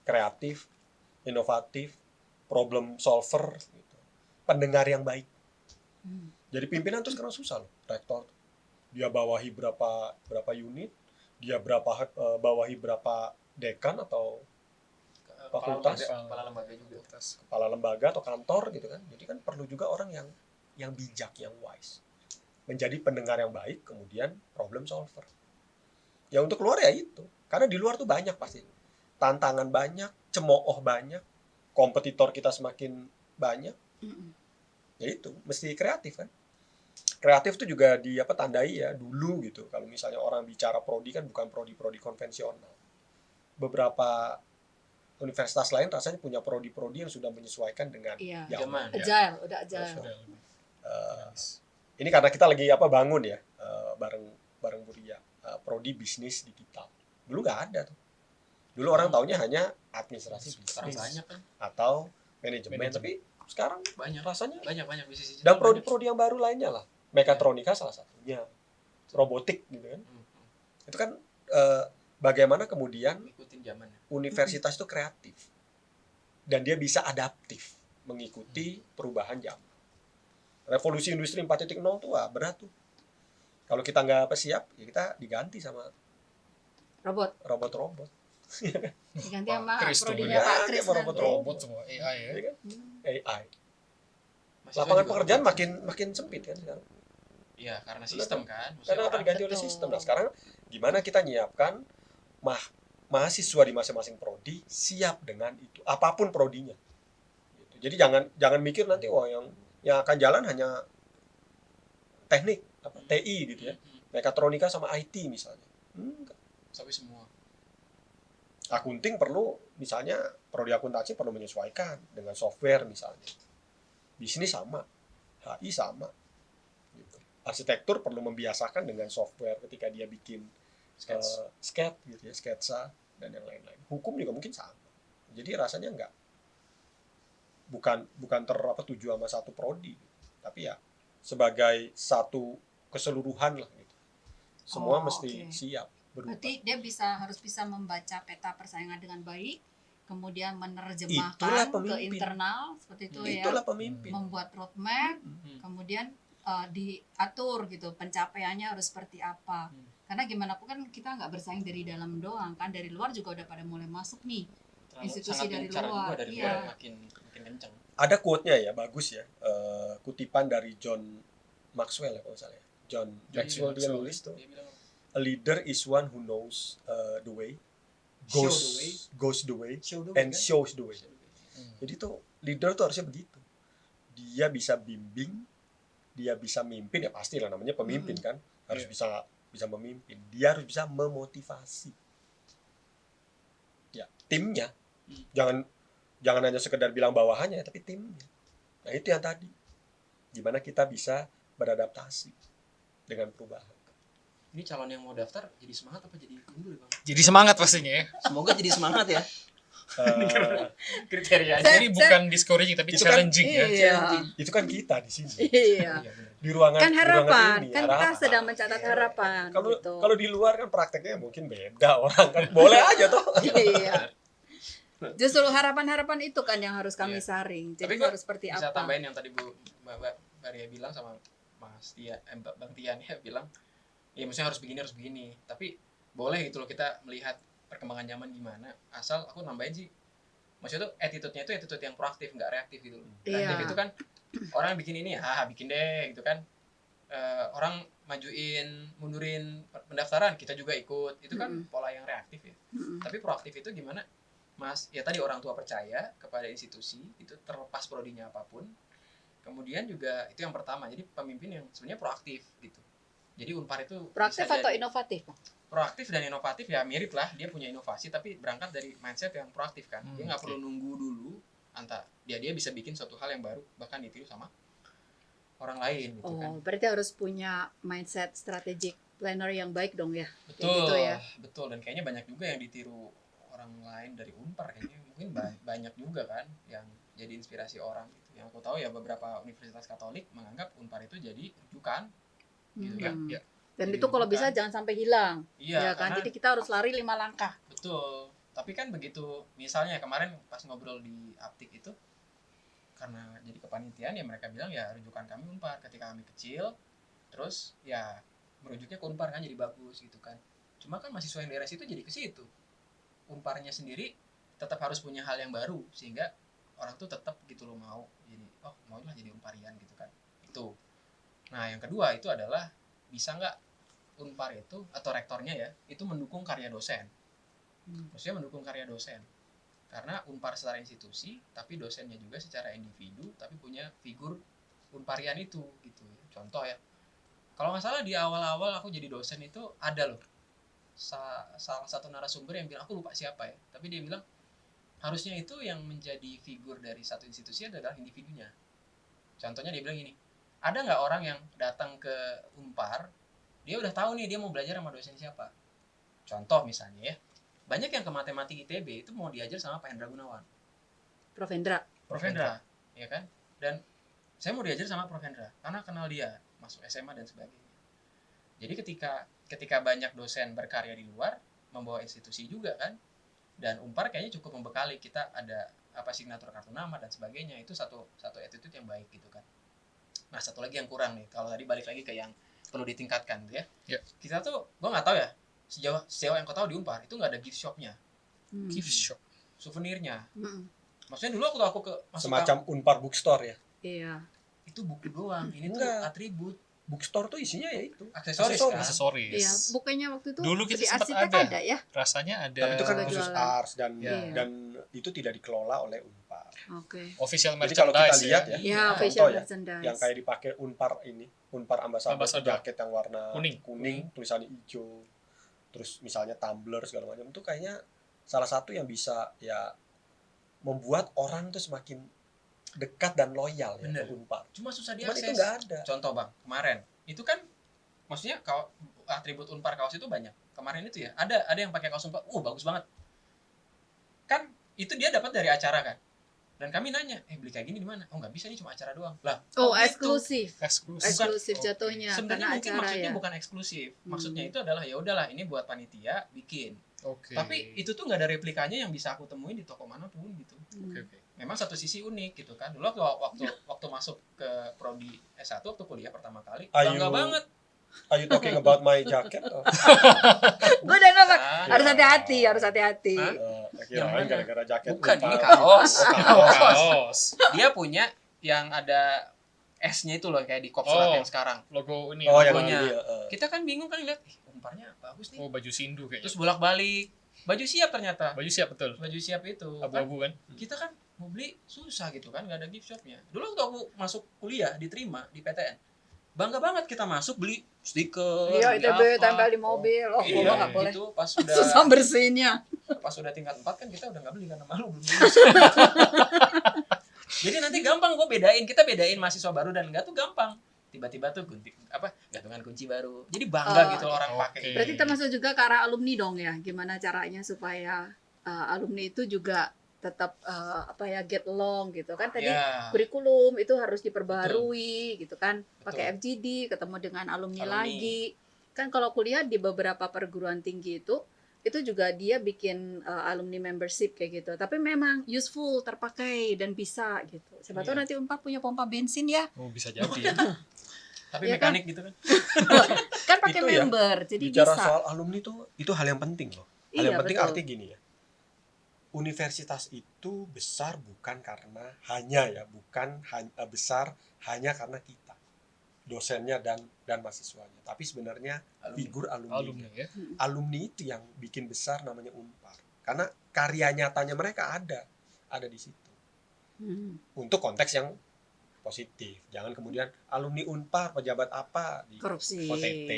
kreatif, inovatif, problem solver, gitu. Pendengar yang baik. Jadi pimpinan tuh sekarang susah loh, rektor. Dia bawahi berapa unit, dia bawahi berapa dekan atau fakultas, Kepala lembaga juga. kepala lembaga atau kantor gitu kan. Jadi kan perlu juga orang yang bijak, yang wise. Menjadi pendengar yang baik, kemudian problem solver. Ya untuk keluar ya itu. Karena di luar tuh banyak pasti. Tantangan banyak, cemooh banyak, kompetitor kita semakin banyak. Ya itu, mesti kreatif kan. Kreatif tuh juga tandai ya dulu gitu. Kalau misalnya orang bicara prodi kan bukan prodi-prodi konvensional. Beberapa universitas lain rasanya punya prodi-prodi yang sudah menyesuaikan dengan Iya. zaman. Zaman. Agile, udah agile. Sudah lebih Eh, dinamis. ini karena kita lagi bangun ya bareng Bu Ria, prodi bisnis digital. Dulu nggak ada tuh. Dulu orang taunya hanya administrasi Sekarang bisnis banyak kan. atau manajemen. Manajemen. Tapi sekarang Banyak. rasanya Banyak bisnis digital. dan prodi-prodi yang baru lainnya lah. Mekatronika salah satunya, robotik gitu kan. Itu kan bagaimana kemudian Ngikutin zaman ya. universitas itu kreatif dan dia bisa adaptif mengikuti perubahan zaman. Revolusi industri 4.0 tuh berat tuh. Kalau kita nggak siap, ya kita diganti sama Robot. robot-robot. Diganti Pak sama Kris tuh, prodinya ya, Pak dia Kris mau nanti. Robot semua AI ya. Iya kan? AI. Mahasiswa Lapangan juga pekerjaan robot. makin sempit kan sekarang. Iya, karena sistem kan. Maksudnya Karena orang terganti oleh Betul. sistem. Nah sekarang gimana kita nyiapkan mahasiswa di masing-masing prodi siap dengan itu, apapun prodinya. Gitu. Jadi jangan mikir nanti yang akan jalan hanya teknik, TI gitu ya, mekatronika sama IT misalnya. Enggak. sampai semua. Akunting perlu misalnya prodi akuntansi perlu menyesuaikan dengan software misalnya. Bisnis sama, HI sama. Gitu. Arsitektur perlu membiasakan dengan software ketika dia bikin sketch gitu ya, sketsa dan yang lain-lain. Hukum juga mungkin sama. Jadi rasanya bukan tertuju sama satu prodi, tapi ya sebagai satu keseluruhan lah gitu. Semua Oh, mesti oke. siap berubah. Berarti dia harus bisa membaca peta persaingan dengan baik, kemudian Itulah menerjemahkan ke pemimpin. internal seperti itu ya. Itulah pemimpin. Membuat roadmap, kemudian diatur gitu pencapaiannya harus seperti apa. Karena gimana pun kan kita nggak bersaing dari dalam doang kan, dari luar juga udah pada mulai masuk nih. Institusi Sangat dari gencar luar, juga dari iya. luar makin kencang. Ada quote-nya ya, bagus ya. Kutipan dari John Maxwell ya kalau nggak salah ya. John Maxwell dia Maxwell. nulis tuh, Dia bilang a leader is one who knows the way, Show the way. goes the way, show the and shows the way. Hmm. Jadi tuh leader tuh harusnya begitu. Dia bisa bimbing, dia bisa mimpin, ya pastilah namanya pemimpin kan, harus Iya. bisa memimpin. Dia harus bisa memotivasi. Ya, timnya. Jangan hanya sekedar bilang bawahannya, tapi timnya. Nah, itu yang tadi. Gimana kita bisa beradaptasi dengan perubahan. Ini calon yang mau daftar jadi semangat apa jadi mundur Bang? Jadi semangat pastinya ya. Semoga jadi semangat ya. Eh, Kriterianya. Jadi bukan discouraging tapi Itu kan- challenging ya. Iya. itu kan kita di sini. Iya. Di ruangan Kan harapan, ini, kan kita harapan. sedang mencatat harapan Kalau gitu. kalau di luar kan prakteknya mungkin beda orang kan. Boleh aja toh. Iya. Justru harapan-harapan itu kan yang harus kami Iya. saring. Jadi Tapi kok harus seperti bisa apa? tambahin yang tadi Mbak Ria bilang sama Mas Tia, Bang Tian ya bilang, ya maksudnya harus begini. Tapi boleh gitu loh kita melihat perkembangan zaman gimana. Asal aku nambahin sih, maksudnya tuh attitude-nya itu attitude yang proaktif, nggak reaktif gitu loh. Reaktif Iya. itu kan orang bikin ini, bikin deh gitu kan. Orang majuin, mundurin pendaftaran, kita juga ikut. Itu kan pola yang reaktif ya. Tapi proaktif itu gimana? Mas, ya tadi orang tua percaya kepada institusi, itu terlepas prodinya apapun. Kemudian juga itu yang pertama, jadi pemimpin yang sebenarnya proaktif gitu. Jadi Unpar itu Proaktif bisa atau jadi inovatif? proaktif dan inovatif ya mirip lah, dia punya inovasi tapi berangkat dari mindset yang proaktif kan. Dia nggak Oke. perlu nunggu dulu, dia bisa bikin suatu hal yang baru bahkan ditiru sama orang lain gitu kan. Oh, berarti harus punya mindset strategic planner yang baik dong ya. Betul, gitu ya. betul, dan kayaknya banyak juga yang ditiru orang lain dari Unpar kayaknya, mungkin banyak juga kan yang jadi inspirasi orang gitu. Yang aku tahu ya beberapa universitas Katolik menganggap Unpar itu jadi rujukan gitu kan. Hmm. Ya. Dan Jadi itu kalau bisa rujukan. jangan sampai hilang. Iya Ya kan? karena Jadi kita harus lari 5 langkah. betul. Tapi kan begitu misalnya kemarin pas ngobrol di Aptik itu, karena jadi kepanitiaan ya mereka bilang ya rujukan kami Unpar ketika kami kecil, terus ya merujuknya ke Unpar kan jadi bagus gitu kan. Cuma kan mahasiswa yang daerah situ jadi ke situ. Unparnya sendiri tetap harus punya hal yang baru sehingga orang tuh tetap gitu loh mau jadi maulah jadi Unparian gitu kan. Itu. Nah, yang kedua itu adalah bisa nggak Unpar itu atau rektornya ya itu mendukung karya dosen. Maksudnya mendukung karya dosen. Karena Unpar secara institusi, tapi dosennya juga secara individu, tapi punya figur Unparian itu gitu. Contoh ya, kalau nggak salah di awal-awal aku jadi dosen itu ada loh salah satu narasumber yang bilang, aku lupa siapa ya, tapi dia bilang harusnya itu yang menjadi figur dari satu institusi adalah individunya. Contohnya dia bilang gini, ada nggak orang yang datang ke Unpar, dia udah tahu nih dia mau belajar sama dosen siapa. Contoh misalnya ya, banyak yang ke matematik ITB itu mau diajar sama Pak Hendra Gunawan. Prof. Hendra. Prof. Hendra, ya kan? Dan saya mau diajar sama Prof. Hendra karena kenal dia, masuk SMA dan sebagainya. Jadi ketika banyak dosen berkarya di luar, membawa institusi juga kan, dan Unpar kayaknya cukup membekali, kita ada signatur kartu nama dan sebagainya, itu satu attitude yang baik gitu kan. Nah, satu lagi yang kurang nih, kalau tadi balik lagi ke yang perlu ditingkatkan gitu ya. Ya. Kita tuh, gue nggak tahu ya, sejauh yang kau tahu di Unpar itu nggak ada gift shopnya, Gift shop. souvenirnya. Hmm. Maksudnya dulu waktu aku masuk Semacam Unpar bookstore ya. Iya. itu buku doang, ini tuh Enggak. atribut, bookstore tuh isinya ya itu. aksesoris kan. Aksesoris. Iya, bukannya waktu itu Dulu kita di sempat arsitek ada. ya? Rasanya ada Tapi itu kan Juga khusus jualan. ars dan Iya. itu tidak dikelola oleh Unpar. Oke. official Jadi kalau kita merchandise lihat ya. ya, Ya, contoh facial ya, merchandise. yang kayak dipakai Unpar ini, Unpar Ambassador, Ambassador. jaket yang warna Kuning. tulisannya hijau, terus misalnya tumbler segala macam, itu kayaknya salah satu yang bisa ya membuat orang tuh semakin dekat dan loyal ya Bener. ke Unpar. Cuma susah Cuman diakses. itu nggak ada. Contoh bang, kemarin itu kan maksudnya atribut Unpar kaos itu banyak. Kemarin itu ya ada yang pakai kaos Unpar, bagus banget. Kan itu dia dapat dari acara kan. Dan kami nanya, beli kayak gini di mana? Oh nggak bisa, ini cuma acara doang. Lah, Oh, gitu. eksklusif. Eksklusif. Eksklusif Oke. jatuhnya Sebenarnya karena mungkin acara maksudnya ya. bukan eksklusif. Maksudnya itu adalah ya udahlah ini buat panitia bikin. Oke. Tapi itu tuh nggak ada replikanya yang bisa aku temuin di toko manapun gitu. Oke, oke. Memang satu sisi unik gitu kan. Dulu waktu masuk ke prodi S1 waktu kuliah pertama kali, Ayo. bangga banget. Are you talking about my jacket? Gue udah nolak. Kan? Harus hati-hati, harus hati-hati. Hah? Kirain mana? gara-gara jaket Bukan, ini Unpar. kaos. Oh, kaos. Dia punya yang ada S-nya itu loh kayak di kop surat Oh. yang sekarang. Logo ini. Oh, yang Logonya. ini ya. Kita kan bingung kan lihat, Unparnya bagus nih. Oh, baju sindu kayaknya. Terus bolak-balik. Baju siap ternyata. Baju siap betul. Baju siap itu. Kan, Abu-abu kan? kita kan mau beli susah gitu kan, nggak ada gift shopnya. Dulu waktu aku masuk kuliah diterima di PTN, bangga banget kita masuk beli stiker. Iya, beli ITB apa. tempel di mobil. Oh, Iya, gua nggak boleh. itu pas udah Susah bersihnya. pas udah tingkat 4 kan kita udah nggak beli karena malu belum lulus. Jadi nanti gampang kita bedain mahasiswa baru dan enggak tuh gampang. Tiba-tiba tuh gantungan kunci baru. Jadi bangga Oh, gitu orang oke. pakai. Berarti termasuk juga ke arah alumni dong ya. Gimana caranya supaya alumni itu juga tetap get along gitu kan. Tadi Ya, kurikulum itu harus diperbarui gitu kan. Pakai Betul. FGD, ketemu dengan alumni Alumni. lagi. Kan kalau kuliah di beberapa perguruan tinggi itu itu juga dia bikin alumni membership kayak gitu. Tapi memang useful, terpakai dan bisa gitu. Siapa tahu Iya. nanti Unpar punya pompa bensin ya. Oh, bisa jadi ya. Tapi Iya kan? mekanik gitu kan. Kan pakai Itu ya, member, jadi bicara bisa. soal alumni itu hal yang penting loh. Hal Iya, yang penting betul. arti gini ya. Universitas itu besar bukan karena besar hanya karena kita, dosennya dan mahasiswanya. Tapi sebenarnya figur alumni. Alumni ya. Alumni itu yang bikin besar namanya Unpar. Karena karya nyatanya mereka ada di situ. Hmm. Untuk konteks yang positif. Jangan kemudian alumni Unpar pejabat apa di Korupsi. OTT.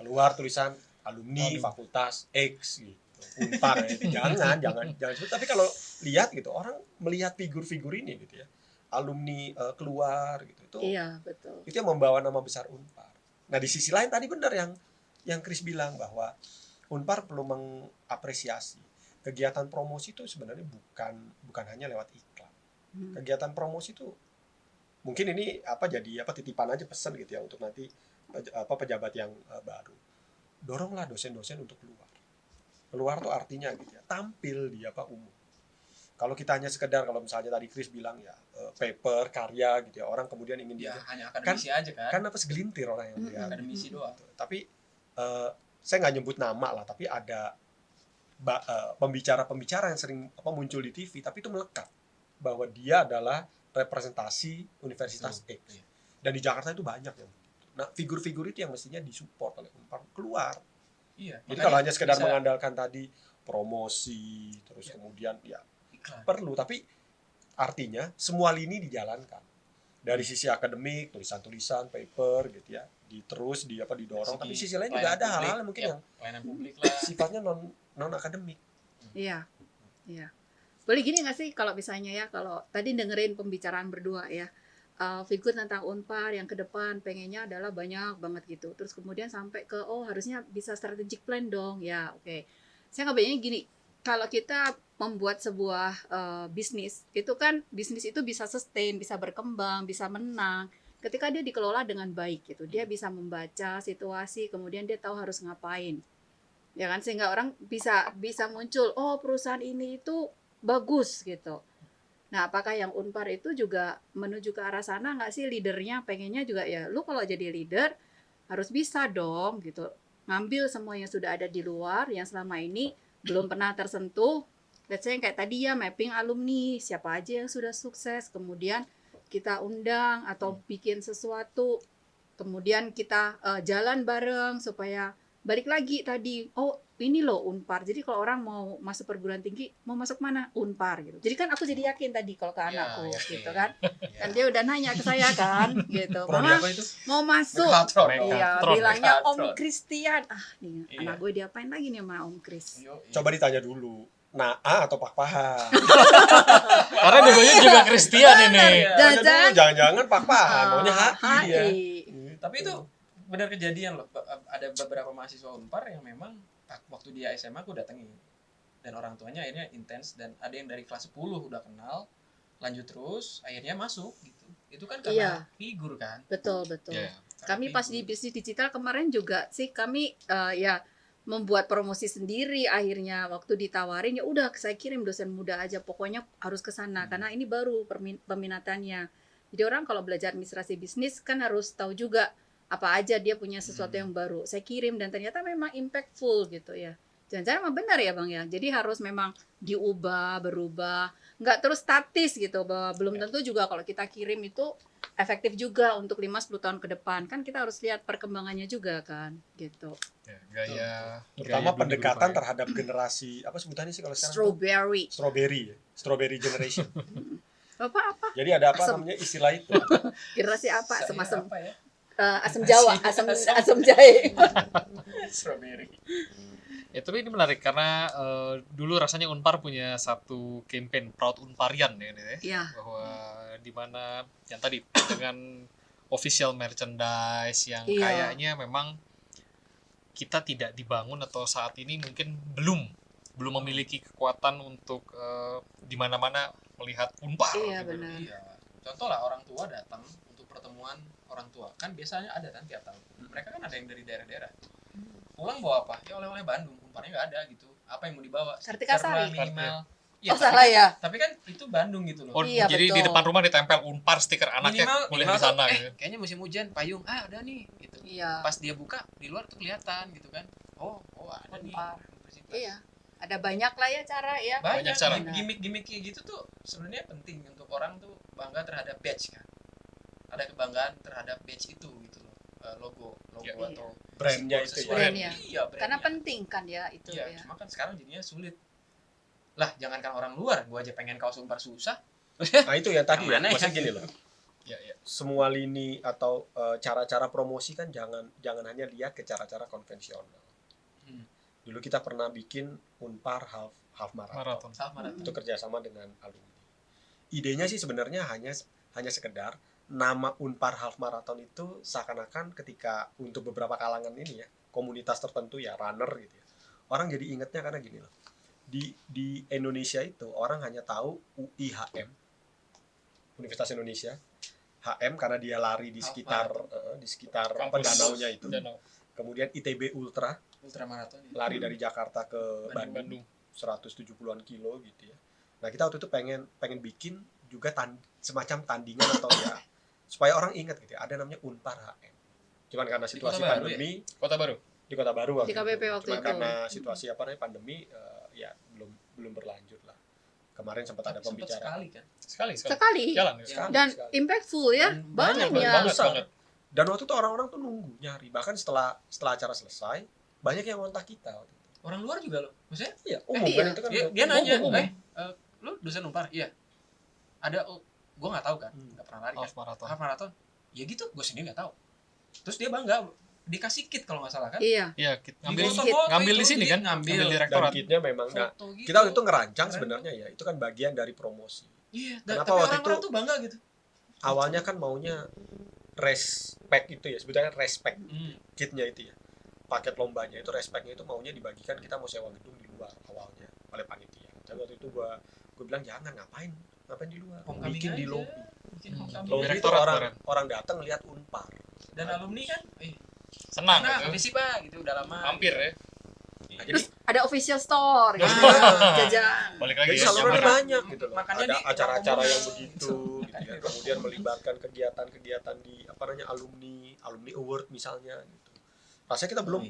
Keluar tulisan alumni fakultas X gitu. Unpar ya. Jangan sebut. Tapi kalau lihat gitu, orang melihat figur-figur ini gitu ya. Alumni keluar gitu. Iya, betul. Itu yang membawa nama besar Unpar. Nah, di sisi lain tadi benar yang Chris bilang bahwa Unpar perlu mengapresiasi kegiatan promosi itu sebenarnya bukan hanya lewat iklan. Kegiatan promosi itu mungkin ini jadi titipan aja, pesan gitu ya untuk nanti pejabat yang baru. Doronglah dosen-dosen untuk keluar. Keluar tuh artinya gitu ya, tampil di umum. Kalau kita hanya sekedar, kalau misalnya tadi Chris bilang ya paper, karya gitu ya, orang kemudian ingin Ya dia hanya akademisi aja kan. kan segelintir orang yang melihat. Akademisi doang. Tapi saya nggak nyebut nama lah, tapi ada pembicara-pembicara yang sering muncul di TV, tapi itu melekat bahwa dia adalah representasi Universitas X. Iya. Dan di Jakarta itu banyak yang begitu. Nah, figur-figur itu yang mestinya disupport oleh Unpar keluar. Iya. Jadi makanya kalau hanya sekedar bisa mengandalkan tadi promosi, terus Ya. kemudian ya iklan. perlu, tapi artinya semua lini dijalankan. Dari sisi akademik, tulisan-tulisan, paper gitu ya, didorong, tapi sisi lain juga ada hal-hal mungkin yang pelayanan publik lah. sifatnya non akademik. Iya. Iya. Boleh gini nggak sih kalau misalnya ya, kalau tadi dengerin pembicaraan berdua ya, figur tentang Unpar yang ke depan pengennya adalah banyak banget gitu. Terus kemudian sampai ke harusnya bisa strategic plan dong. Ya, oke. Saya nggak bayangin gini, kalau kita membuat sebuah bisnis, itu kan bisnis itu bisa sustain, bisa berkembang, bisa menang ketika dia dikelola dengan baik gitu. Dia bisa membaca situasi, kemudian dia tahu harus ngapain. Ya kan, sehingga orang bisa muncul, perusahaan ini itu bagus gitu. Nah, apakah yang Unpar itu juga menuju ke arah sana nggak sih, leadernya pengennya juga ya, lu kalau jadi leader harus bisa dong gitu, ngambil semua yang sudah ada di luar yang selama ini belum pernah tersentuh. Let's say kayak tadi ya, mapping alumni, siapa aja yang sudah sukses, kemudian kita undang atau bikin sesuatu, kemudian kita jalan bareng supaya balik lagi tadi, ini loh Unpar. Jadi kalau orang mau masuk perguruan tinggi, mau masuk mana? Unpar gitu. Jadi kan aku jadi yakin tadi kalau ke anakku yakin. gitu kan. Kan dia udah nanya ke saya kan gitu. Prodi Mama apa itu? mau masuk. Mekatron. Iya, Mekatron. bilangnya Om Mekatron. Christian. Nih, Iya. anak gue diapain lagi nih sama Om Chris? Coba ditanya dulu, Naa atau Pak Pahan? Karena dua-duanya juga Kristian ini. Jangan-jangan Jangan-jangan Pak Pahan, maunya HI dia. Tapi itu benar kejadian loh. Ada beberapa mahasiswa Unpar yang memang waktu dia SMA aku datengin. Dan orang tuanya akhirnya intens, dan ada yang dari kelas 10 udah kenal, lanjut terus, akhirnya masuk gitu. Itu kan karena figur kan. Betul. Ya. Kami pas di bisnis digital kemarin juga sih, kami ya membuat promosi sendiri. Akhirnya waktu ditawarin, ya udah saya kirim dosen muda aja, pokoknya harus ke sana karena ini baru peminatannya. Jadi orang kalau belajar administrasi bisnis kan harus tahu juga apa aja dia punya sesuatu yang baru. Saya kirim dan ternyata memang impactful gitu ya. Jangan-jangan memang benar ya Bang ya. Jadi harus memang diubah, berubah, nggak terus statis gitu. Bahwa belum tentu juga kalau kita kirim itu efektif juga untuk 5-10 tahun ke depan. Kan kita harus lihat perkembangannya juga kan gitu. Ya, gaya Terutama gaya pendekatan dulu, Pak, terhadap generasi, apa sebutannya sih kalau sekarang? Strawberry. Strawberry generation. Apa? Jadi ada apa Asam. namanya istilah itu? Generasi apa? Saya Asam-asam. apa ya? Asam Jawa, asam jahe. Strawberry. Ya, tapi ini menarik karena dulu rasanya Unpar punya satu campaign Proud Unparian ya, ini ya. Iya. Bahwa di mana yang tadi dengan official merchandise yang Iya. kayaknya memang kita tidak dibangun atau saat ini mungkin belum memiliki kekuatan untuk di mana-mana melihat Unpar. Iya, gitu. benar. Iya. Contoh lah, orang tua datang untuk pertemuan orang tua. Kan biasanya ada kan tiap tahun. Mereka kan ada yang dari daerah-daerah. pulang bawa apa? Ya oleh-oleh Bandung, Unparnya nggak ada gitu. Apa yang mau dibawa? Kartika Stiker lah Sari. minimal. Oh salah ya. Tapi kan itu Bandung gitu loh. Oh, Iya, jadi di betul. depan rumah ditempel Unpar stiker anaknya kuliah di sana gitu. Kayaknya musim hujan, payung, ada nih gitu. Iya. Pas dia buka di luar tuh kelihatan gitu kan. Oh ada nih. Unpar. Universitas. Iya. Ada banyak lah ya cara ya. Banyak Banyak cara. gimmick-gimmick kayak gitu tuh sebenarnya penting untuk orang tuh bangga terhadap badge kan. Ada kebanggaan terhadap badge itu gitu loh. Logo Ya. atau Brandnya simbol itu ya. sesuatu. Brandnya. Iya, brandnya. Karena penting kan ya itu Iya, ya. cuma kan sekarang jadinya sulit. Lah, jangankan orang luar, gua aja pengen kaos Unpar susah. Nah itu yang tadi Yang mana ya? maksudnya gini loh. Ya, ya. Semua lini atau cara-cara promosi kan jangan hanya lihat ke cara-cara konvensional. Hmm. Dulu kita pernah bikin Unpar half marathon. Maraton. Sama Itu kerjasama dengan alumni. Idenya sih sebenarnya hanya sekedar nama Unpar half marathon itu seakan-akan ketika untuk beberapa kalangan ini ya, komunitas tertentu ya, runner gitu ya. Orang jadi ingetnya karena gini loh. Di Indonesia itu orang hanya tahu UIHM, Universitas Indonesia, HM karena dia lari di sekitar apa Kampus. danaunya itu. Danau. Kemudian ITB Ultra, ultramaraton ya. lari dari Jakarta ke Bandung. Bandung. 170-an kilo gitu ya. Nah, kita waktu itu pengen bikin juga semacam tandingan atau ya supaya orang ingat gitu ya, ada namanya Unpar HM. Cuman karena Di situasi Kota Baru pandemi Kota Baru. di Kota Baru Di KBP waktu Cuman itu. karena situasi apa namanya pandemi ya belum berlanjut lah. Kemarin sempat ada Tapi sempet pembicaraan. sekali kan. Sekali. Sekali. Jalan ya. Sekali. Dan Sekali. impactful ya. Dan Banyak. banget besar. banget. Dan waktu itu orang-orang tuh nunggu nyari. Bahkan setelah acara selesai banyak yang ngontak kita waktu itu. Orang luar juga loh. Maksudnya Iya, umum Iya. kan itu kan. dia nanya, umum. lu dosen Unpar? Iya. Ada gua nggak tahu kan, Hmm. nggak pernah lari kan. Half maraton. Half marathon. Ya gitu, gua sendiri nggak tahu. Terus dia bangga dikasih kit kalau nggak salah kan. Iya. Iya, ngambil Di- ngambil di itu, sini jadi kan, ngambil ngambil Dan direktorat. kitnya memang nah, foto gitu. kita waktu itu ngerancang Keren. sebenarnya ya, itu kan bagian dari promosi. Iya, Kenapa tapi waktu orang-orang itu- tuh bangga gitu. Awalnya kan maunya respect itu ya, sebetulnya respect kitnya itu ya. Paket lombanya itu respectnya itu maunya dibagikan, kita mau sewa gedung di luar awalnya oleh panitia. Tapi waktu itu gue bilang jangan, ngapain di luar, Homecoming bikin di aja. lobby. Bikin Hmm. homecoming. Lobby itu Direktorat orang kemarin. orang datang lihat Unpar. Dan alumni kan, Senang nah, gitu. permisi Pak gitu udah lama. Hampir ya. Nah, Terus ada official store gitu. Ah. Jajan. Balik lagi jadi ya. salurannya zaman. banyak gitu loh. Makanya Ada di- acara-acara yang ngomong- begitu gitu ya. Kemudian melibatkan kegiatan-kegiatan di apa namanya alumni award misalnya gitu. Rasanya kita belum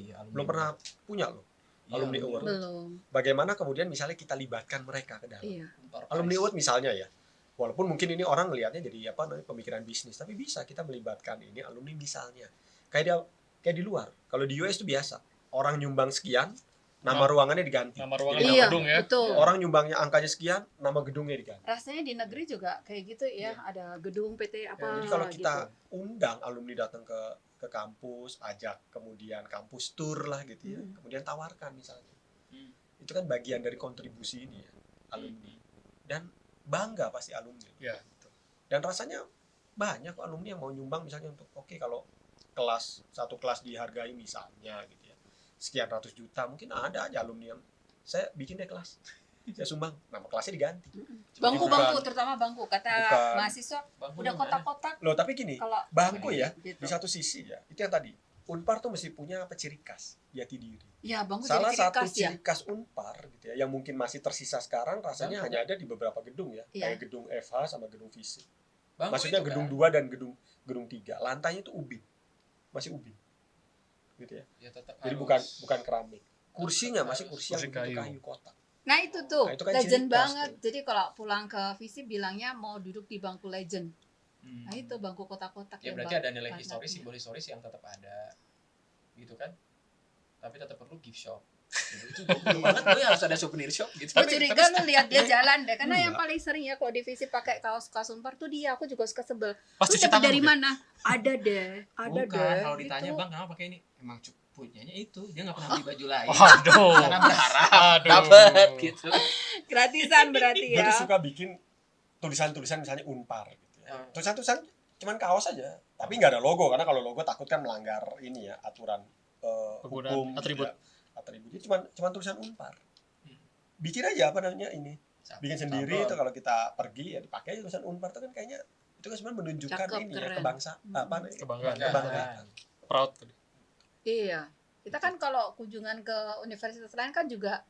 pernah punya loh alumni award. Belum. Bagaimana kemudian misalnya kita libatkan mereka ke dalam Iya. alumni award misalnya ya. Walaupun mungkin ini orang ngelihatnya jadi apa namanya pemikiran bisnis, tapi bisa kita melibatkan ini alumni misalnya. Kayak di luar. Kalau di US itu biasa. Orang nyumbang sekian, nama ruangannya diganti. Nama ruangan Iya, gedung ya. betul. Orang nyumbangnya angkanya sekian, nama gedungnya diganti. Rasanya di negeri juga kayak gitu ya, ada gedung PT Ya, apa jadi kalau kita gitu. undang alumni datang ke kampus, ajak kemudian kampus tour lah gitu ya. Hmm. Kemudian tawarkan misalnya. Hmm. Itu kan bagian dari kontribusi ini ya, alumni. Dan bangga pasti alumni. Ya. Dan rasanya banyak kok alumni yang mau nyumbang misalnya untuk oke kalau satu kelas dihargai misalnya gitu ya. Sekian ratus juta, mungkin ada aja alumni yang saya bikin deh kelas. Saya sumbang, nama kelasnya diganti. Bangku-bangku Bukan. terutama bangku kata Bukan. mahasiswa Bangku udah gimana? kotak-kotak Loh, tapi gini, kalau bangku ya, gitu. di satu sisi ya, itu yang tadi. Unpar tuh mesti punya apa ciri khas, jati diri. Ya, bangku Salah jadi ciri satu khas ya. ciri khas Unpar gitu ya, yang mungkin masih tersisa sekarang rasanya Bangku. hanya ada di beberapa gedung ya, Iya. kayak gedung FH sama gedung Fisik. Bangku Maksudnya itu gedung kan, 2 dan gedung 3. Lantainya itu ubin. Masih ubin. Gitu ya. ya tetap Jadi harus- bukan keramik. Kursinya masih kursi yang Kursi bentuk kayu. kayu kotak. Nah, itu tuh Nah, itu kan legend ciri khas banget. tuh. Jadi kalau pulang ke visi bilangnya mau duduk di bangku legend. Hmm. Nah, itu bangku kotak-kotak Ya yang berarti ada nilai banyak. historis, simbol historis yang tetap ada. Gitu kan? Tapi tetap perlu gift shop. Itu perlu banget gue harus ada souvenir shop gitu. Gue curiga lu lihat dia jalan deh, karena yang Enggak. paling sering ya kalau divisi pakai kaos Unpar tuh dia, aku juga suka sebel. Pas Lu cuci dapat tangan dari mungkin. mana? Ada deh, ada Bukan, deh. kalau ditanya gitu. bang kenapa pakai ini? Emang punyanya itu, dia nggak pernah beli baju lain. Waduh. Karena berharap Aduh. dapat gitu. Gratisan berarti Gue ya. tuh suka bikin tulisan-tulisan misalnya Unpar gitu ya. Hmm. Tulisan-tulisan cuman kaos aja, tapi nggak ada logo karena kalau logo takut kan melanggar ini ya aturan Penggunaan hukum atribut. ya. Atribut. Jadi cuman tulisan Unpar. Hmm. Bikin aja apa namanya ini. Bikin sendiri Sabar. itu kalau kita pergi ya dipakai aja tulisan Unpar tuh kan kayaknya itu kan sebenarnya menunjukkan Cakep, ini ya keren. kebangsaan Hmm. apa namanya? Kebanggaan. Kebanggaan. Kebanggaan. Proud tadi. Iya. Kita kan kalau kunjungan ke universitas lain kan juga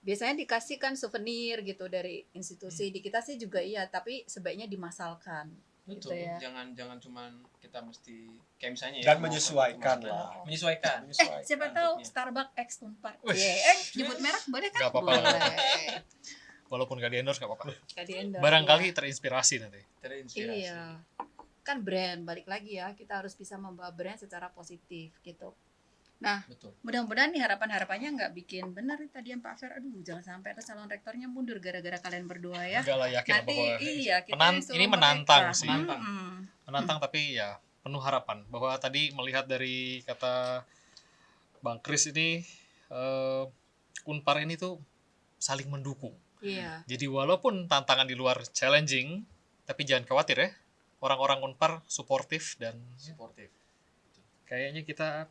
biasanya dikasih kan souvenir gitu dari institusi. Di kita sih juga iya, tapi sebaiknya dimasalkan. Betul. Gitu ya. Jangan cuman kita mesti kayak misalnya Dan mau menyesuaikan ke- lah. Menyesuaikan. Siapa tahu bentuknya. Starbucks X Unpar. Wih. Nyebut merek boleh kan? Nggak apa-apa. Boleh. Walaupun gak di-endorse gak apa-apa. Nggak di-endorse, Barangkali ya. terinspirasi nanti. Terinspirasi. Iya. Kan brand, balik lagi ya. Kita harus bisa membawa brand secara positif gitu. Betul. Mudah-mudahan nih harapan-harapannya nggak bikin benar nih tadi yang Pak Fer. Aduh, jangan sampai ada calon rektornya mundur gara-gara kalian berdua ya. Enggak lah, yakin Nanti bahwa iya kita Menan- yang suruh ini menantang mereka. sih. Menantang. menantang tapi ya penuh harapan bahwa tadi melihat dari kata Bang Kris ini Unpar ini tuh saling mendukung. Iya. Jadi walaupun tantangan di luar challenging, tapi jangan khawatir ya. Orang-orang Unpar suportif dan Suportif. kayaknya kita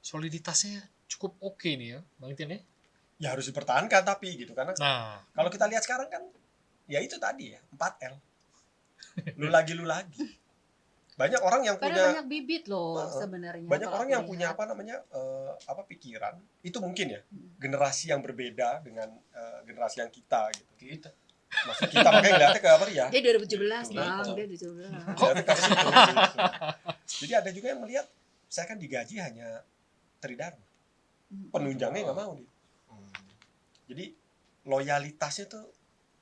soliditasnya cukup oke nih ya, Bang Tian ya. Ya harus dipertahankan tapi gitu karena Nah, kalau kita lihat sekarang kan ya itu tadi ya 4L. Lu lagi. Banyak orang yang Padahal punya banyak bibit loh Heeh. sebenarnya. banyak kalau orang aku yang punya lihat. apa namanya pikiran itu mungkin ya Hmm. generasi yang berbeda dengan generasi yang kita gitu. Kita. Maksud kita makanya ngeliatnya ke apa ya? Dia 2017 Gitu. bang, dia 2017. Ngeliatnya ke situ, gitu. Jadi ada juga yang melihat saya kan digaji hanya tridharma, penunjangnya nggak mau dia. Jadi loyalitasnya tuh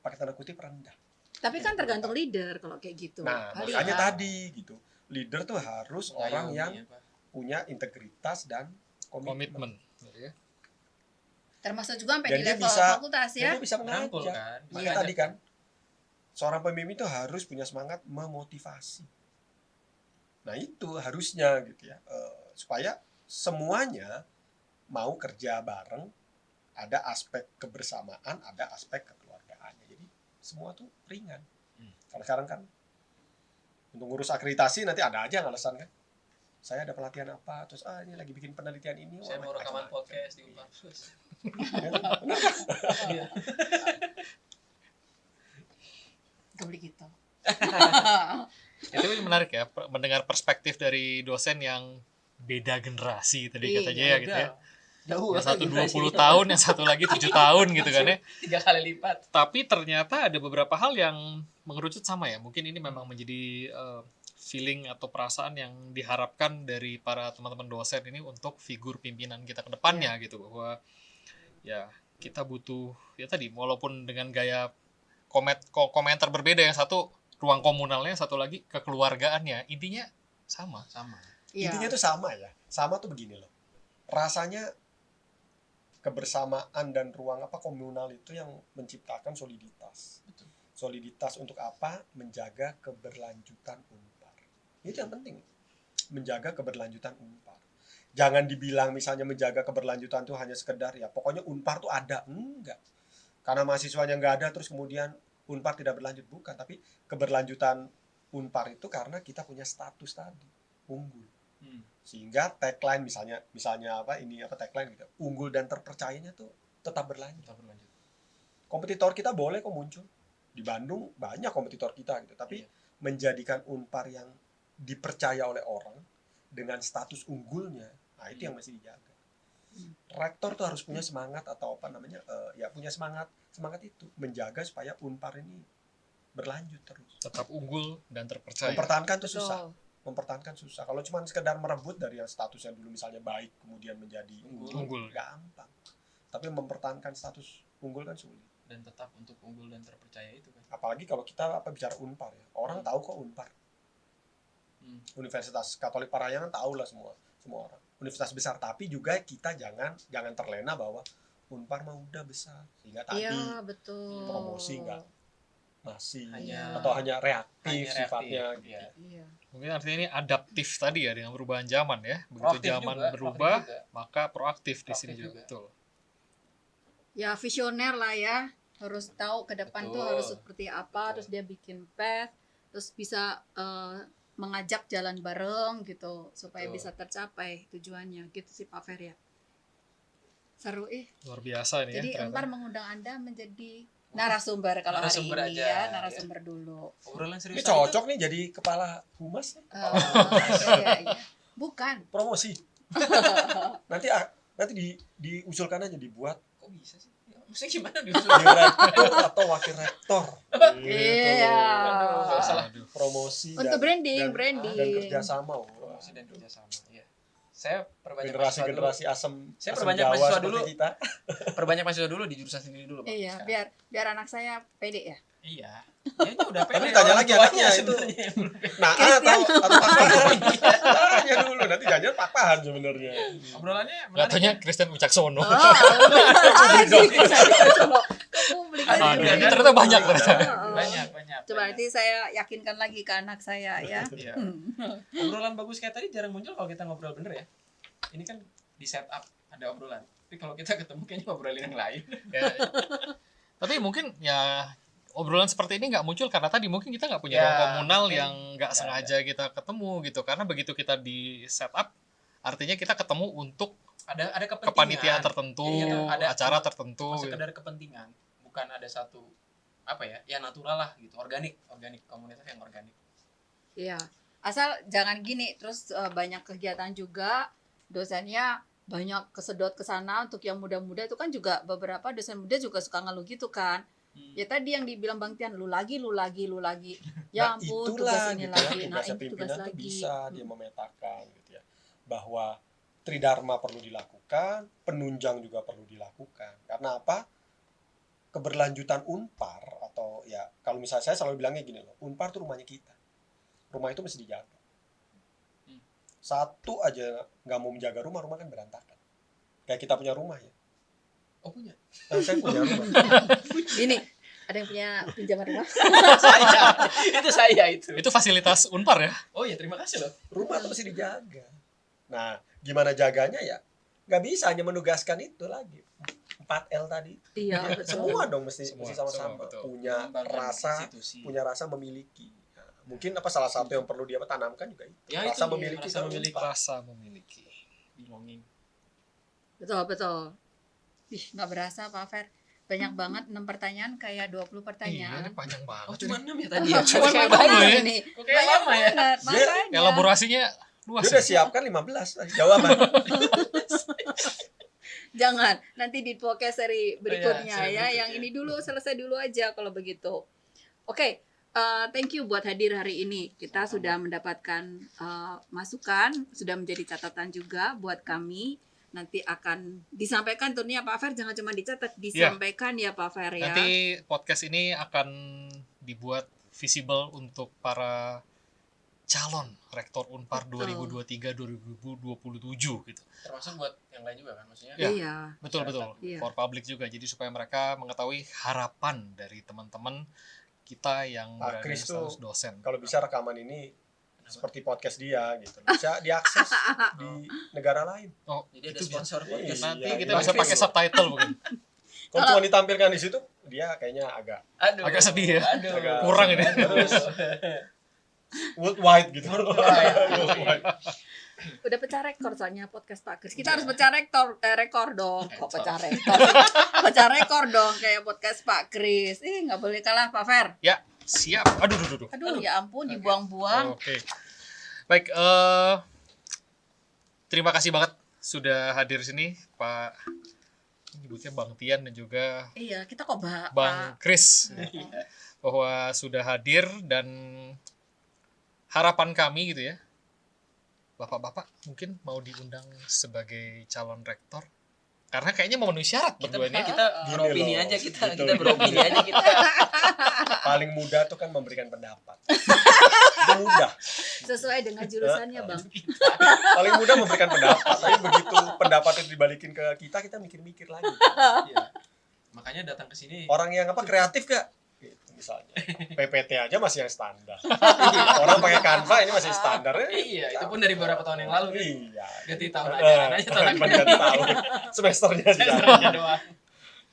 pakai tanda kutip rendah. Tapi kan tergantung leader kalau kayak gitu. Nah, Kali makanya ya. tadi gitu. Leader tuh harus orang yang punya integritas dan komitmen. komitmen. Ya. Termasuk juga sampai Dan di dia level bisa- fakultas Dan ya. dia bisa Merangkul mengajak. kan. Makanya Iya. tadi kan seorang pemimpin itu harus punya semangat memotivasi. Nah itu harusnya gitu ya supaya semuanya mau kerja bareng, ada aspek kebersamaan, ada aspek kekeluargaannya. Jadi semua tuh ringan. Kalau sekarang kan untuk ngurus akreditasi nanti ada aja yang alasan kan. Saya ada pelatihan apa, terus ini lagi bikin penelitian ini. Saya mau rekaman macam-macam. podcast di Unpar. Iya. Gak boleh gitu. Itu menarik ya, mendengar perspektif dari dosen yang beda generasi tadi Iya, katanya ya gitu ya. Jauh. Yang satu 20 tahun, yang satu lagi 7 tahun gitu kan ya. 3 kali lipat. Tapi ternyata ada beberapa hal yang mengerucut sama ya. Mungkin ini memang menjadi feeling atau perasaan yang diharapkan dari para teman-teman dosen ini untuk figur pimpinan kita ke depannya gitu. Bahwa ya kita butuh, ya tadi walaupun dengan gaya komentar berbeda, yang satu ruang komunalnya, satu lagi kekeluargaannya, intinya sama. Sama. Iya. Intinya tuh sama ya. Sama tuh begini loh. Rasanya kebersamaan dan ruang komunal itu yang menciptakan soliditas. Betul. Soliditas untuk apa? Menjaga keberlanjutan Unpar. Itu yang penting. Menjaga keberlanjutan Unpar. Jangan dibilang misalnya menjaga keberlanjutan itu hanya sekedar ya pokoknya Unpar tuh ada. Enggak. Karena mahasiswanya nggak ada terus kemudian Unpar tidak berlanjut. Bukan. Tapi keberlanjutan Unpar itu karena kita punya status tadi. Unggul. Sehingga tagline misalnya tagline gitu. Unggul dan terpercayanya tuh tetap berlanjut. Kompetitor kita boleh kok muncul. Di Bandung banyak kompetitor kita gitu. Tapi menjadikan Unpar yang dipercaya oleh orang dengan status unggulnya, nah itu yang mesti dijaga. Rektor tuh harus punya semangat atau punya semangat itu menjaga supaya Unpar ini berlanjut terus. Tetap unggul dan terpercaya. Mempertahankan tuh Betul. susah. Mempertahankan susah. Kalau cuma sekedar merebut dari yang statusnya dulu misalnya baik kemudian menjadi Unggul. gampang. Tapi mempertahankan status unggul kan sulit. Dan tetap untuk unggul dan terpercaya itu kan. Apalagi kalau kita bicara Unpar ya. Orang tahu kok Unpar. Universitas Katolik Parahyangan tahu lah semua orang. Universitas besar, tapi juga kita jangan terlena bahwa Unpar mah udah besar sehingga tadi Iya, betul. promosi nggak masih Hanya- atau hanya reaktif hanya sifatnya reaktif, gitu. ya. Iya. Mungkin artinya ini adaptif tadi ya dengan perubahan zaman ya. Begitu Proaktif zaman juga, berubah, proaktif juga. maka proaktif di Proaktif sini juga. juga. Betul. Ya visioner lah ya. Harus tahu ke depan tuh Betul. harus seperti apa, Betul. terus dia bikin path, terus bisa mengajak jalan bareng gitu supaya Betul. bisa tercapai tujuannya. Gitu sih Pak Fer ya. Seru Luar biasa ini Jadi ya Unpar ternyata. mengundang Anda menjadi narasumber kalau Narasumber hari ini aja, ya, narasumber dulu. Obrolan Ini serius. cocok nih jadi kepala humas nih. Iya. Bukan. Promosi. Nanti diusulkan aja dibuat Kok bisa sih? Ya, maksudnya gimana diusul? direktur atau wakil rektor. Gitu. Iya. Aduh, nggak usah lah. Promosi Untuk branding, dan branding. kerjasama. Promosi dan kerjasama. Iya. Saya perbanyak Generasi asam Saya asam perbanyak Jawa mahasiswa seperti dulu. kita. Perbanyak mahasiswa dulu di jurusan sendiri dulu, Bang. Iya, Sekarang. biar anak saya pede ya. Iya. Ya itu udah Tapi pede. tanya Orang lagi tuanya anaknya itu. sebenarnya yang belum pede. Nah, atau papahan. Tanya dulu nanti jangan papahan sebenarnya. Obrolannya Nggak menarik. taunya Ya. Kristen Wicaksono. Aduh, Iya, ternyata banyak ternyata. Banyak. Coba nanti saya yakinkan lagi ke anak saya ya. Iya. Obrolan bagus kayak tadi jarang muncul kalau kita ngobrol bener ya. Ini kan di setup ada obrolan. Tapi kalau kita ketemu kayaknya ngobrolin yang lain. Ya. Tapi mungkin ya obrolan seperti ini nggak muncul karena tadi mungkin kita nggak punya Ya, ruang komunal mungkin yang nggak sengaja kita ketemu gitu. Karena begitu kita di setup, artinya kita ketemu untuk Ada kepentingan. kepanitiaan tertentu, Iya, ada acara tertentu. Gitu. sekedar kepentingan, bukan ada satu apa ya natural lah gitu, organik komunitas yang organik. Iya. Asal jangan gini, terus banyak kegiatan juga, dosennya banyak kesedot ke sana. Untuk yang muda-muda itu kan juga beberapa dosen muda juga suka ngeluh gitu kan. Ya tadi yang dibilang Bang Tian, lu lagi. Ya Nah, ampun, itulah tugas ini gitu lagi. ya, Nah, tugasnya ini tugas pimpinan tuh lagi. bisa dia memetakan gitu ya, bahwa tridharma perlu dilakukan, penunjang juga perlu dilakukan. Karena apa? Keberlanjutan Unpar atau ya kalau misalnya saya selalu bilangnya gini loh, Unpar tuh rumahnya kita. Rumah itu mesti dijaga. Satu aja nggak mau menjaga rumah kan berantakan. Kayak kita punya rumah ya. Oh punya. Saya punya rumah. Ini ada yang punya pinjaman rumah? saya itu. Itu fasilitas Unpar ya. Oh iya, terima kasih loh. Rumah tuh mesti dijaga. Nah, gimana jaganya ya? Nggak bisa hanya menugaskan itu lagi. 4L tadi. Iya, betul. Semua dong mesti Semua, sama-sama betul. punya Mengembangkan rasa institusi. memiliki. Nah, mungkin salah satu yang perlu dia tanamkan juga itu. Ya, rasa itu, memiliki. rasa memiliki. Rasa memiliki. Belonging. Betul. Ih, nggak berasa Pak Fer. Banyak banget 6 pertanyaan kayak 20 Iya, pertanyaan. ini panjang banget. Oh ini. cuma 6 ya tadi ya. Cuma Banyak banyak banget ya. ini. Kok kayak lama ya? banget, makanya. Elaborasinya Dia luas. udah Ya? siapkan 15 jawaban. Jangan, nanti di podcast seri berikutnya seri ya. berikutnya. Yang ini dulu selesai dulu aja kalau begitu. Oke, thank you buat hadir hari ini. Kita sudah mendapatkan masukan, sudah menjadi catatan juga buat kami. Nanti akan disampaikan turnya Pak Fer, jangan cuma dicatat, disampaikan ya Pak Fer ya. Nanti podcast ini akan dibuat visible untuk para calon rektor Unpar Betul. 2023-2027 gitu. Termasuk buat yang lain juga kan maksudnya. Ya. Iya. Betul. Iya. For public juga. Jadi supaya mereka mengetahui harapan dari teman-teman kita yang Pak berada di Kris tuh status dosen. Kalau bisa rekaman ini seperti podcast dia gitu. Bisa diakses di negara lain. Oh, Jadi ada itu bisa. sponsor podcast. Nanti Iya, kita iya. bisa pakai subtitle mungkin. Kalau cuma ditampilkan di situ, dia kayaknya agak Aduh. Agak sedih ya. Aduh. Agak- Kurang ini. Terus worldwide gitu. Worldwide. Udah pecah rekor soalnya podcast Pak Kris. Kita harus pecah rekor dong. Kok pecah rekor? Pecah rekor dong kayak podcast Pak Kris. Nggak boleh kalah Pak Fer. Ya, siap. Aduh. Aduh, ya ampun, dibuang-buang. Oke. Baik, terima kasih banget sudah hadir sini Pak, nyebutnya Bang Tian dan juga Iya, kita kok Bang Kris, bahwa sudah hadir, dan harapan kami gitu ya, bapak-bapak mungkin mau diundang sebagai calon rektor, karena kayaknya memenuhi syarat berdua ini. Kita Gini beropini loh. aja kita Betul. beropini aja kita. Paling mudah tuh kan memberikan pendapat. Itu mudah. sesuai dengan jurusannya, Bang. Paling mudah memberikan pendapat. Tapi begitu pendapat itu dibalikin ke kita mikir-mikir lagi. Iya. Makanya datang ke sini. Orang yang kreatif gak? Gitu, misalnya. PPT aja masih yang standar. Orang pakai Canva ini masih standar. Iya, itu pun dari beberapa tahun yang lalu nih. Iya. Ganti tahun ajaran aja tahun Cuma ganti tahun. Semesternya sih. Semesternya doang.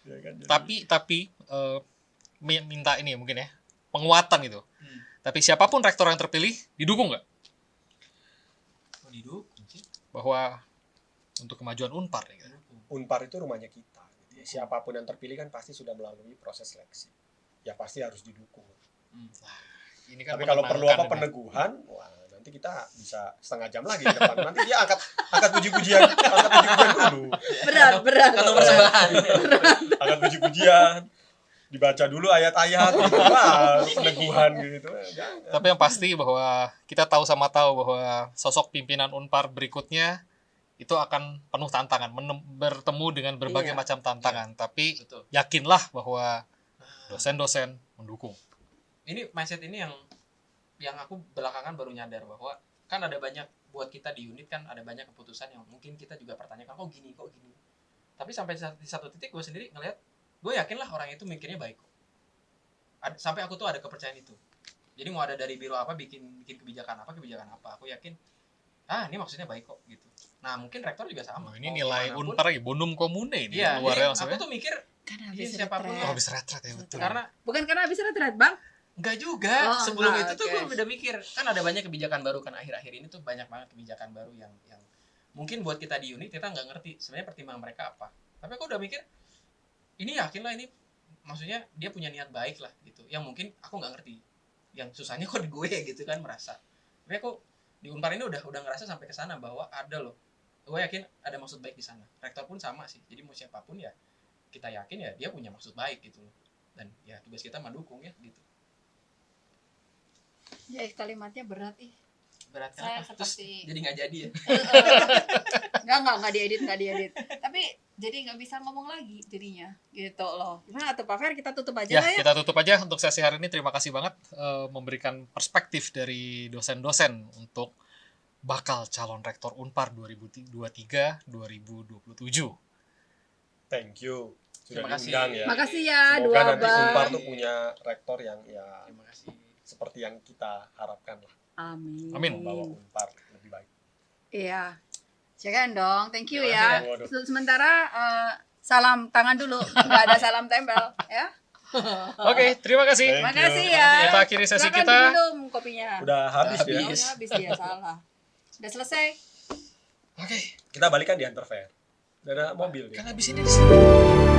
Ya kan, jadi- Tapi minta ini mungkin ya, penguatan gitu. Tapi siapapun rektor yang terpilih didukung nggak? Oh, didukung sih. Bahwa untuk kemajuan Unpar ya. Unpar itu rumahnya kita. Gitu ya. Siapapun yang terpilih kan pasti sudah melalui proses seleksi. Ya pasti harus didukung. Ini kan Tapi kalau perlu menenangkan ini. peneguhan, wah nanti nanti kita bisa setengah jam lagi ke depan. Nanti dia angkat puji-pujian dulu. Berat. Kan persembahan. Angkat puji-pujian. Dibaca dulu ayat-ayat gitu. Wah, peneguhan gitu. Jangan. Tapi yang pasti bahwa kita tahu bahwa sosok pimpinan Unpar berikutnya itu akan penuh tantangan, bertemu dengan berbagai Iya. macam tantangan. Tapi Betul. yakinlah bahwa dosen-dosen mendukung. Ini mindset ini yang aku belakangan baru nyadar bahwa kan ada banyak buat kita di unit kan ada banyak keputusan yang mungkin kita juga pertanyakan kok gini. Tapi sampai di satu titik gue sendiri ngelihat gue yakin lah orang itu mikirnya baik kok. Sampai aku tuh ada kepercayaan itu. Jadi mau ada dari biro apa bikin kebijakan apa aku yakin ini maksudnya baik kok gitu. Nah mungkin rektor juga sama. Ini Mau nilai gimana pun, Unpar lagi bonum komune ini iya, luarnya jadi aku maksudnya. tuh mikir Kan Iya, habis siapapun. Oh, retret. habis retret ya betul. karena Bukan karena habis retret, Bang. enggak juga. Oh, Sebelum enggak, itu tuh oke. gue udah mikir kan ada banyak kebijakan baru kan akhir-akhir ini tuh banyak banget kebijakan baru yang mungkin buat kita di unit kita nggak ngerti sebenarnya pertimbangan mereka apa. Tapi aku udah mikir ini yakin lah ini maksudnya dia punya niat baik lah gitu. Yang mungkin aku nggak ngerti. Yang susahnya kok di gue gitu kan merasa. Tapi aku di Unpar ini udah ngerasa sampai ke sana bahwa ada loh. Gue yakin ada maksud baik di sana. Rektor pun sama sih. Jadi mau siapapun ya kita yakin ya dia punya maksud baik gitu loh. Dan ya tugas kita mendukung ya gitu. Ya kalimatnya berat ih. Berat Saya kenapa? Terus seperti- jadi nggak jadi ya. Enggak diedit. Tapi jadi nggak bisa ngomong lagi jadinya gitu loh. Gimana tuh Pak Fer, kita tutup aja Ya, lah ya. kita tutup aja untuk sesi hari ini. Terima kasih banget memberikan perspektif dari dosen-dosen untuk bakal calon rektor Unpar 2023-2027. Thank you. Sudah Terima kasih. diundang ya. Makasih ya Semoga dua nanti Unpar abang. tuh punya rektor yang ya Terima kasih. seperti yang kita harapkan lah. Amin. Amin. Membawa Unpar lebih baik. Iya. Jangan dong. Thank you Terima ya. kasih ya. Waduh. Sementara salam tangan dulu. Nggak ada salam tempel ya. Oke, terima kasih. Thank Makasih you. ya. Kita akhiri sesi Silakan kita. diminum kopinya. Udah habis Udah ya. Oh, udah habis dia salah. Udah selesai. Oke, Kita balikan di Hunter Fair. Udah ada mobil dia. kan habis ini di sini.